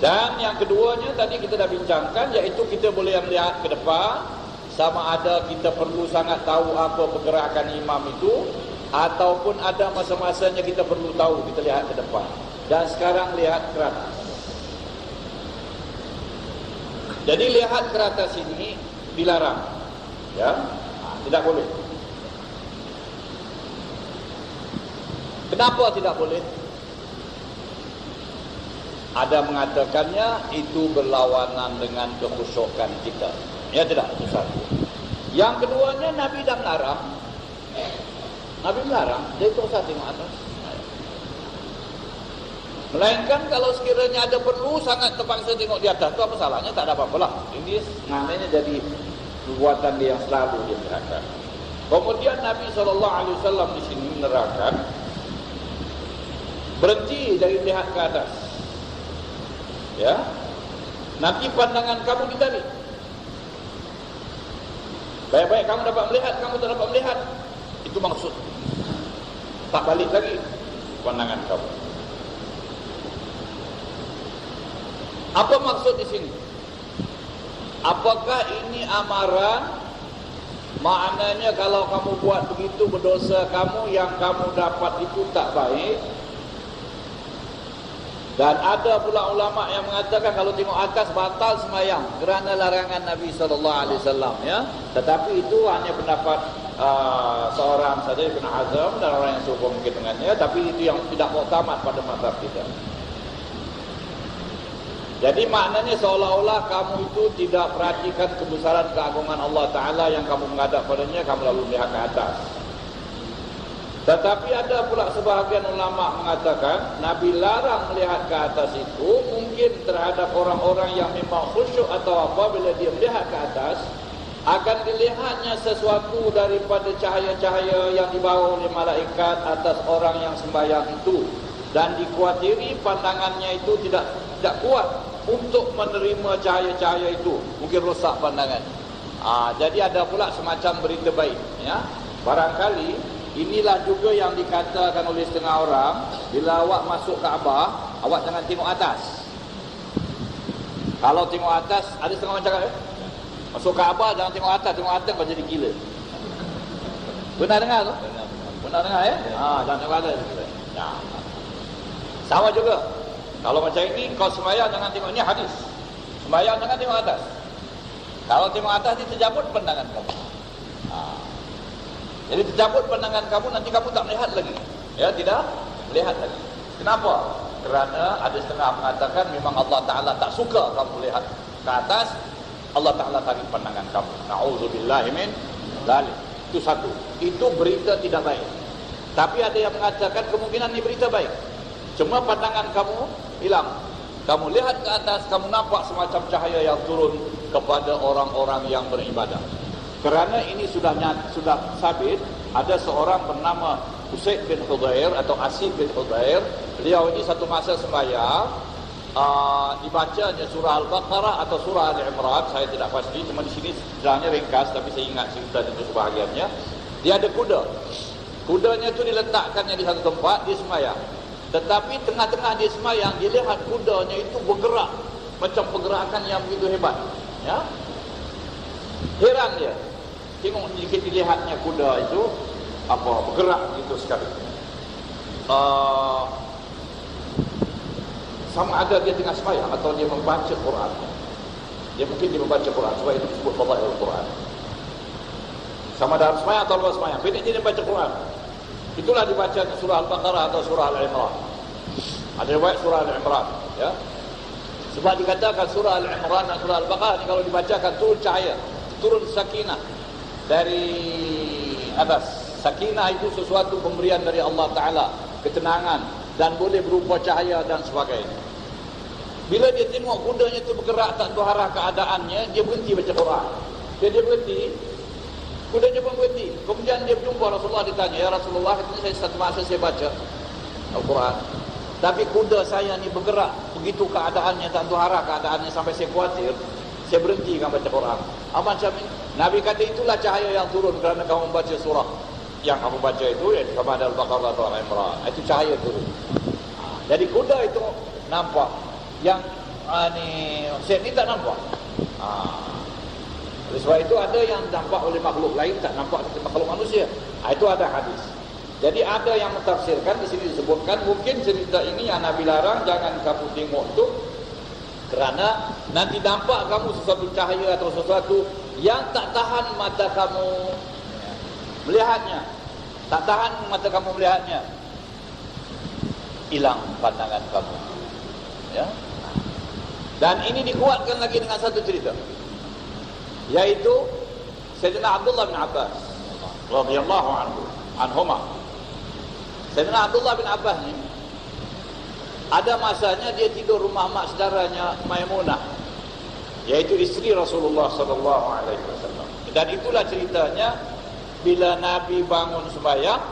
Dan yang keduanya tadi kita dah bincangkan, iaitu kita boleh melihat ke depan, sama ada kita perlu sangat tahu apa pergerakan imam itu, ataupun ada masa-masanya kita perlu tahu, kita lihat ke depan. Dan sekarang lihat ke atas. Jadi lihat ke atas ini dilarang, ya. Tidak boleh. Kenapa tidak boleh? Ada mengatakannya itu berlawanan dengan kekhusyukan kita. Ya tidak, itu satu. Yang keduanya Nabi dah melarang. Nabi melarang, dia tak usah tengok atas. Melainkan kalau sekiranya ada perlu sangat terpaksa tengok di atas, itu apa salahnya? Tak ada apa-apalah. Ini maknanya jadi perbuatan dia yang selalu dia menerangkan. Kemudian Nabi SAW di sini menerangkan berhenti dari lihat ke atas, ya. Nanti pandangan kamu ditarik. Baik-baik kamu dapat melihat, kamu tak dapat melihat, itu maksud. Tak balik lagi pandangan kamu. Apa maksud di sini? Apakah ini amaran? Maknanya kalau kamu buat begitu berdosa kamu, yang kamu dapat itu tak baik. Dan ada pula ulama yang mengatakan kalau tengok atas batal sembahyang kerana larangan Nabi SAW, ya. Tetapi itu hanya pendapat seorang saja, Ibn Hazm, dan orang yang serupa mungkin dengannya, tapi itu yang tidak muktamad pada mazhab kita. Jadi maknanya seolah-olah kamu itu tidak perhatikan kebesaran keagungan Allah Ta'ala yang kamu menghadap padanya, kamu lalu melihat ke atas. Tetapi ada pula sebahagian ulama mengatakan Nabi larang melihat ke atas itu mungkin terhadap orang-orang yang memang khusyuk atau apa, bila dia melihat ke atas akan dilihatnya sesuatu daripada cahaya-cahaya yang dibawa oleh malaikat atas orang yang sembahyang itu, dan dikuatiri pandangannya itu tidak kuat untuk menerima cahaya-cahaya itu, mungkin rosak pandangan. Jadi ada pula semacam berita baik, ya. Barangkali inilah juga yang dikatakan oleh setengah orang, bila awak masuk Kaabah, awak jangan tengok atas. Kalau tengok atas, ada setengah orang cakap, masuk Kaabah jangan tengok atas kau jadi gila. Pernah dengar tu? Pernah dengar, ya? Jangan tengok atas. Ya. Sama juga, kalau macam ini, kau sembahyang jangan tengok, ini hadis. Sembahyang jangan tengok atas. Kalau tengok atas, dia terjabut pandangan kamu. Jadi terjabut pandangan kamu, nanti kamu tak melihat lagi. Ya, tidak melihat lagi. Kenapa? Kerana ada setengah mengatakan memang Allah Ta'ala tak suka kamu melihat ke atas, Allah Ta'ala tarik pandangan kamu. Na'udzubillahi min dzalik. Itu satu. Itu berita tidak baik. Tapi ada yang mengatakan kemungkinan ini berita baik. Cuma pandangan kamu hilang. Kamu lihat ke atas, kamu nampak semacam cahaya yang turun kepada orang-orang yang beribadah. Kerana ini sudah sabit, ada seorang bernama Usaid bin Hudhair atau Asid bin Hudhair. Beliau ini satu masa sembahyang, dibacanya surah Al-Baqarah atau surah Al-Imran, saya tidak pasti, cuma di sini sebenarnya ringkas, tapi saya ingat cerita itu sebahagiannya. Dia ada kuda. Kudanya itu diletakkannya di satu tempat, dia sembahyang. Tetapi tengah-tengah dia sembahyang, dia lihat kudanya itu bergerak macam pergerakan yang begitu hebat, ya. Heran dia, tengok sedikit dilihatnya kuda itu bergerak begitu sekali. Sama ada dia tengah sembahyang atau dia membaca Quran. Mungkin dia membaca Quran, sebab itu disebut fadailul Quran. Sama dalam sembahyang atau luar sembahyang, pendek dia membaca Quran. Itulah dibaca surah Al-Baqarah atau surah Al-Imran. Ada riwayat surah Al-Imran, ya. Sebab dikatakan surah Al-Imran dan surah Al-Baqarah ni kalau dibacakan turun cahaya, turun sakinah dari atas. Sakinah itu sesuatu pemberian dari Allah Ta'ala, ketenangan, dan boleh berupa cahaya dan sebagainya. Bila dia tengok kudanya itu bergerak tak tahu arah keadaannya, dia berhenti baca Quran. Dia berhenti, kudanya pun berhenti. Kemudian dia berjumpa Rasulullah, ditanya, ya Rasulullah, ini satu masa saya baca Al-Quran, tapi kuda saya ni bergerak begitu keadaannya, tak tahu arah keadaannya, sampai saya khawatir, saya berhenti kan baca Quran. Macam ini Nabi kata itulah cahaya yang turun kerana kamu membaca surah yang kamu baca itu, iaitu sama ada Al-Baqarah atau Al-Imran. Itu cahaya turun. Jadi kuda itu nampak, yang set ni tak nampak. Oleh sebab itu ada yang nampak oleh makhluk lain, tak nampak oleh makhluk manusia. Itu ada hadis. Jadi ada yang mentafsirkan, di sini disebutkan mungkin cerita ini yang Nabi larang jangan kamu tengok tu, kerana nanti nampak kamu sesuatu cahaya atau sesuatu yang tak tahan mata kamu melihatnya. Tak tahan mata kamu melihatnya, hilang pandangan kamu, ya. Dan ini dikuatkan lagi dengan satu cerita, yaitu Sayyidina Abdullah bin Abbas radhiyallahu anhuma. Sayyidina Abdullah bin Abbas ni ada masanya dia tidur rumah mak saudaranya Maimunah, yaitu isteri Rasulullah sallallahu alaihi wasallam. Dan itulah ceritanya, bila Nabi bangun sembahyang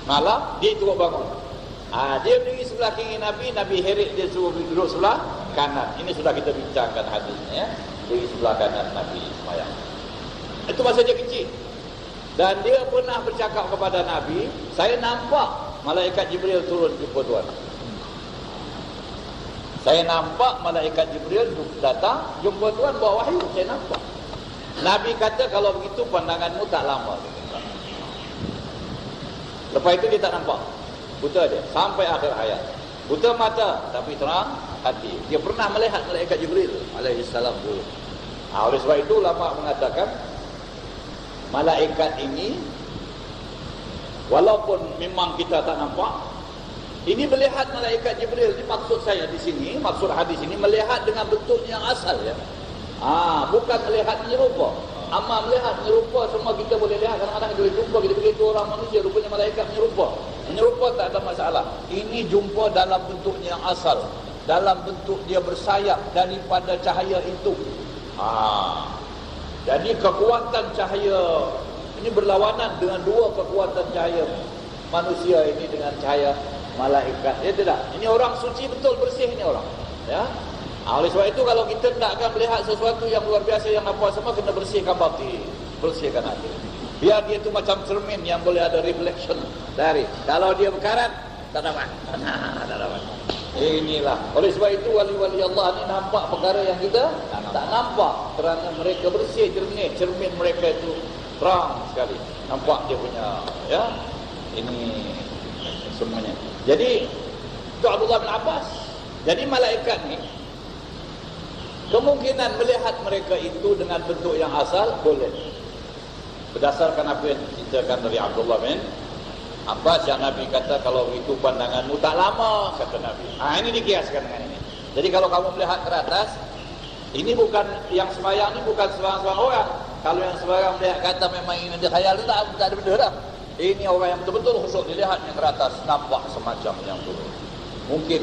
malam, dia itu bangun. Dia berdiri sebelah kiri Nabi, Nabi heret dia suruh duduk sebelah kanan. Ini sudah kita bincangkan hadisnya, ya. Duduk sebelah kanan Nabi sembahyang. Itu masa dia kecil. Dan dia pernah bercakap kepada Nabi, saya nampak malaikat Jibril turun jumpa Tuhan. Saya nampak malaikat Jibril datang jumpa Tuhan bawa wahyu, saya nampak. Nabi kata kalau begitu pandanganmu tak lama. Lepas itu dia tak nampak, buta dia sampai akhir hayat. Buta mata tapi terang hati. Dia pernah melihat malaikat Jibril alaihi salam dulu. Oleh sebab itu ulama mengatakan malaikat ini walaupun memang kita tak nampak, ini melihat malaikat Jibril ini maksud saya di sini, maksud hadis ini melihat dengan bentuknya yang asal ya. Bukan melihat menyerupa. Amma melihat menyerupa semua kita boleh lihat, kadang-kadang kita boleh jumpa, kita begitu orang manusia rupanya malaikat menyerupa. Menyerupa tak ada masalah. Ini jumpa dalam bentuknya yang asal, dalam bentuk dia bersayap daripada cahaya itu. Jadi kekuatan cahaya ini berlawanan dengan dua kekuatan cahaya manusia ini dengan cahaya malaikat. Ya tidak. Ini orang suci betul, bersih ini orang. Ya. Oleh sebab itu kalau kita tidak akan melihat sesuatu yang luar biasa yang apa semua, kena bersihkan batin, bersihkan hati. Biar dia itu macam cermin yang boleh ada reflection dari. Kalau dia berkarat, tak dapat. Tak dapat. Inilah. Oleh sebab itu wali-wali Allah ni nampak perkara yang kita tak nampak, kerana mereka bersih, jernih, cermin mereka itu terang sekali. Nampak dia punya, ya. Ini semuanya. Jadi itu Abdullah bin Abbas. Jadi malaikat ni kemungkinan melihat mereka itu dengan bentuk yang asal boleh. Berdasarkan apa yang diceritakan dari Abdullah bin Abbas yang Nabi kata, kalau itu pandanganmu tak lama, kata Nabi. Ini dikiaskan dengan ini. Jadi kalau kamu melihat ke atas, ini bukan yang sembahyang ni bukan sembarang orang. Kalau yang sembarang melihat kata memang ini dia khayal, itu tak ada benda dah. Ini orang yang betul-betul khusyuk, dilihatnya ke atas, nampak semacam yang turun. Mungkin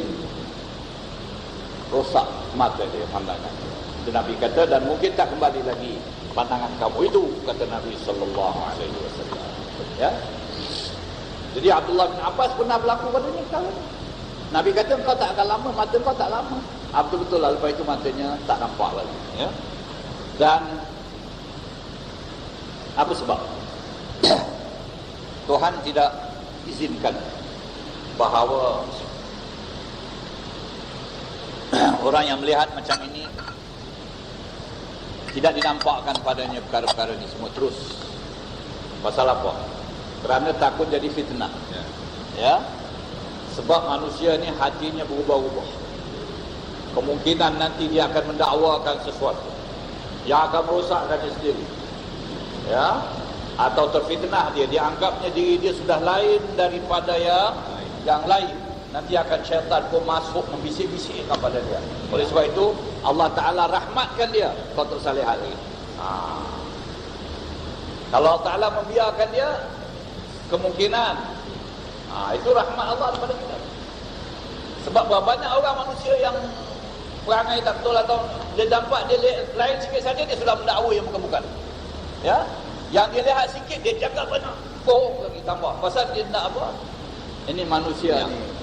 rosak mata dia pandangan. Dan Nabi kata, dan mungkin tak kembali lagi pandangan kamu itu, kata Nabi sallallahu alaihi wasallam. Ya. Jadi Abdullah bin Abbas pernah berlaku padanya kalau Nabi kata engkau tak akan lama, mata engkau tak lama. Betul-betul lah, lepas itu matanya tak nampak lagi, ya. Dan apa sebab? Tuhan tidak izinkan bahawa orang yang melihat macam ini tidak dinampakkan padanya perkara-perkara ini semua terus. Pasal apa? Kerana takut jadi fitnah. Ya. Sebab manusia ni hatinya berubah-ubah. Kemungkinan nanti dia akan mendakwakan sesuatu yang akan merosakkan dia sendiri. Ya. Atau terfitnah dia anggapnya diri dia sudah lain daripada yang lain. Nanti akan syaitan pun masuk membisik-bisik kepada dia. Oleh sebab itu Allah Ta'ala rahmatkan dia kalau tersalih hati. Kalau Allah Ta'ala membiarkan dia, kemungkinan itu rahmat Allah kepada kita. Sebab banyak orang manusia yang perangai tak betul atau dia nampak dia lain sikit saja, dia sudah mendakwa yang bukan-bukan. Ya, yang dia lihat sikit dia cakap banyak, bohong lagi tambah. Pasal dia nak apa? Ini manusia ni.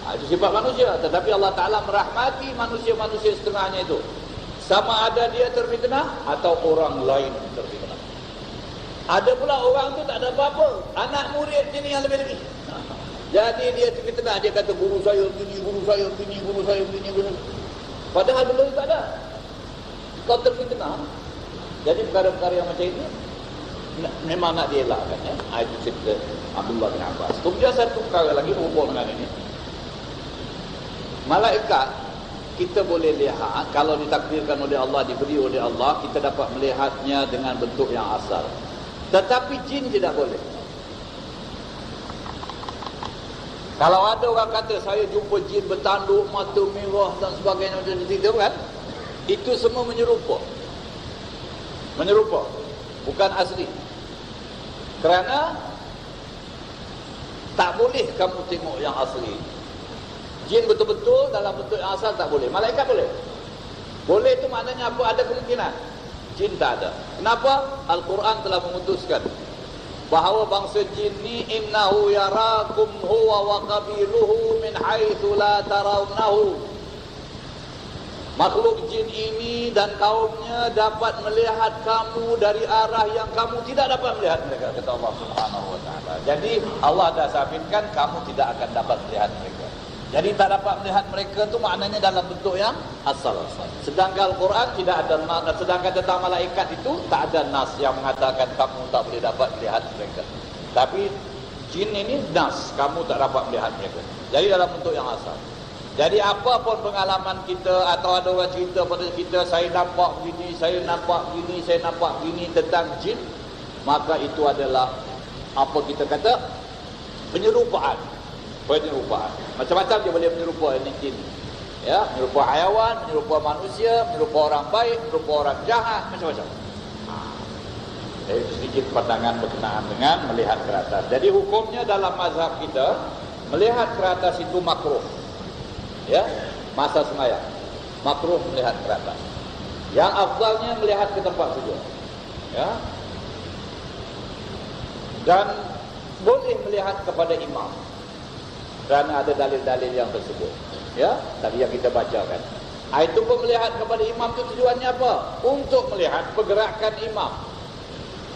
Itu sifat manusia. Tetapi Allah Ta'ala merahmati manusia-manusia setengahnya itu. Sama ada dia terfitnah atau orang lain terfitnah. Ada pula orang tu tak ada apa-apa, anak murid dia ni yang lebih-lebih. Jadi dia terfitnah, dia kata guru saya begini, guru saya begini, guru saya begini, guru. Padahal belum tak ada. Kau terfitnah. Jadi perkara-perkara yang macam ini memang nak dielakkan, ya. Itu cerita Abdullah bin Abbas. Kemudian satu perkara lagi berhubung dengan ini. Malaikat kita boleh lihat, kalau ditakdirkan oleh Allah, diberi oleh Allah, kita dapat melihatnya dengan bentuk yang asal. Tetapi jin tidak boleh. Kalau ada orang kata saya jumpa jin bertanduk, mata merah dan sebagainya macam itu kan, itu semua menyerupa. Menyerupa, bukan asli. Kerana tak boleh kamu tengok yang asli. Jin betul-betul dalam bentuk yang asal tak boleh. Malaikat boleh. Boleh itu maknanya apa? Ada kemungkinan. Jin tak ada. Kenapa? Al-Quran telah memutuskan bahawa bangsa jin ni innahu yarakum huwa wa qabiluhu min haitsu la tarawnahu. Makhluk jin ini dan kaumnya dapat melihat kamu dari arah yang kamu tidak dapat melihat mereka, kata Allah Subhanahu wa taala. Jadi Allah dah sabitkan kamu tidak akan dapat melihat mereka. Jadi tak dapat melihat mereka tu maknanya dalam bentuk yang asal. Sedangkan Al-Quran tidak ada nas, sedangkan tentang malaikat itu tak ada nas yang mengatakan kamu tak boleh dapat melihat mereka. Tapi Jin ini nas, kamu tak dapat melihat mereka. Jadi dalam bentuk yang asal. Jadi apa pun pengalaman kita atau ada orang cerita pada kita, saya nampak begini, saya nampak begini, saya nampak begini tentang jin, maka itu adalah apa kita kata penyerupaan. Penyerupaan. Macam-macam dia boleh menyerupa ini jin. Ya, menyerupa haiwan, menyerupa manusia, menyerupa orang baik, menyerupa orang jahat, macam-macam. Jadi sedikit pandangan berkenaan dengan melihat ke atas. Jadi hukumnya dalam mazhab kita, melihat ke atas itu makruh. Ya, masa sembahyang makruh melihat ke atas. Yang afdalnya melihat ke tempat sujud. Ya. Dan boleh melihat kepada imam. Kerana ada dalil-dalil yang tersebut. Ya, tadi yang kita bacakan. Itu pun melihat kepada imam itu tujuannya apa? Untuk melihat pergerakan imam.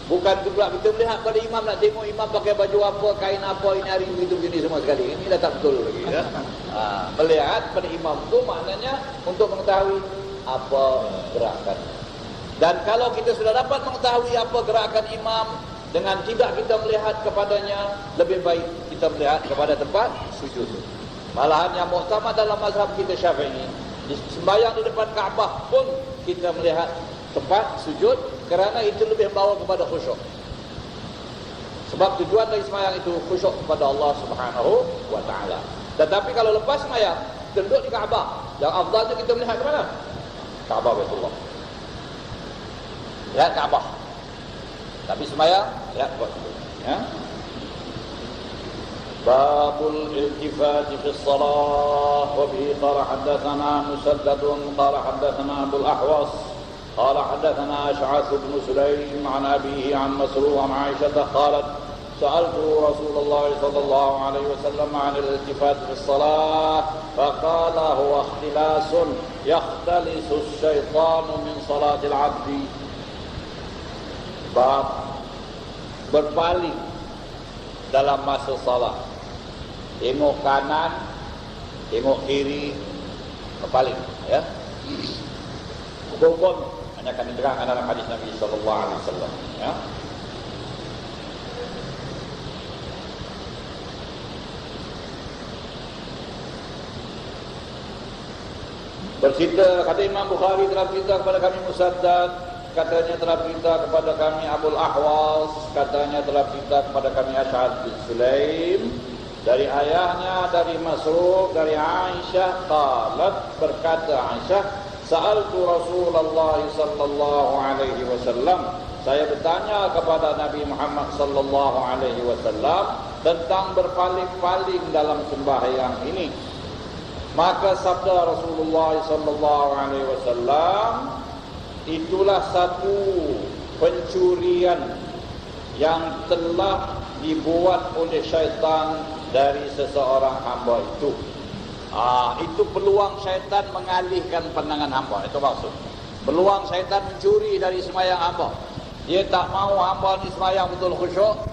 Bukan pula kita melihat pada imam nak tengok imam pakai baju apa, kain apa, ini hari begitu begini semua sekali. Ini dah tak betul lagi. Ya? Melihat pada imam itu maknanya untuk mengetahui apa gerakan. Dan kalau kita sudah dapat mengetahui apa gerakan imam dengan tidak kita melihat kepadanya, lebih baik kita melihat kepada tempat sujud. Malahan yang muktamad dalam mazhab kita Syafi'i, sembahyang di depan Kaabah pun kita melihat tempat sujud, kerana itu lebih membawa kepada khusyuk. Sebab tujuan dari sembahyang itu khusyuk kepada Allah Subhanahu wa taala. Tetapi kalau lepas sembahyang, duduk di Kaabah, yang afdalnya kita melihat ke mana? Kaabah Baitullah. Lihat Kaabah. Tapi sembahyang lihat buat sujud. Ya. Babul iltifat fi shalah wa bihi qala hadatsana Musaddad qala hadatsana Abdul Ahwas قال حدثنا أشعث بن سليم عن أبيه عن مسروق عن عائشة قالت سألت رسول الله صلى الله عليه وسلم عن الالتفات في الصلاة فقال هو اختلاس يختلس الشيطان من صلاة العبد. Bab berpaling dalam masa salat. Tengok kanan, tengok kiri, berpaling, ya. Hukum hanya kami terangkan dalam hadis Nabi sallallahu alaihi wasallam, ya. Bercerita, kata Imam Bukhari telah bercerita kepada kami Musaddad, katanya telah bercerita kepada kami Abdul Ahwas, katanya telah bercerita kepada kami Ash'ad bin Sulaim, dari ayahnya, dari Masruq, dari Aisyah, qalat, berkata Aisyah, Sa'altu Rasulullah sallallahu alaihi wasallam, saya bertanya kepada Nabi Muhammad sallallahu alaihi wasallam tentang berpaling-paling dalam sembahyang ini. Maka sabda Rasulullah sallallahu alaihi wasallam, itulah satu pencurian yang telah dibuat oleh syaitan dari seseorang hamba itu. Itu peluang syaitan mengalihkan pandangan hamba. Itu maksud. Peluang syaitan mencuri dari sembahyang hamba. Dia tak mau hamba ni sembahyang betul khusyuk,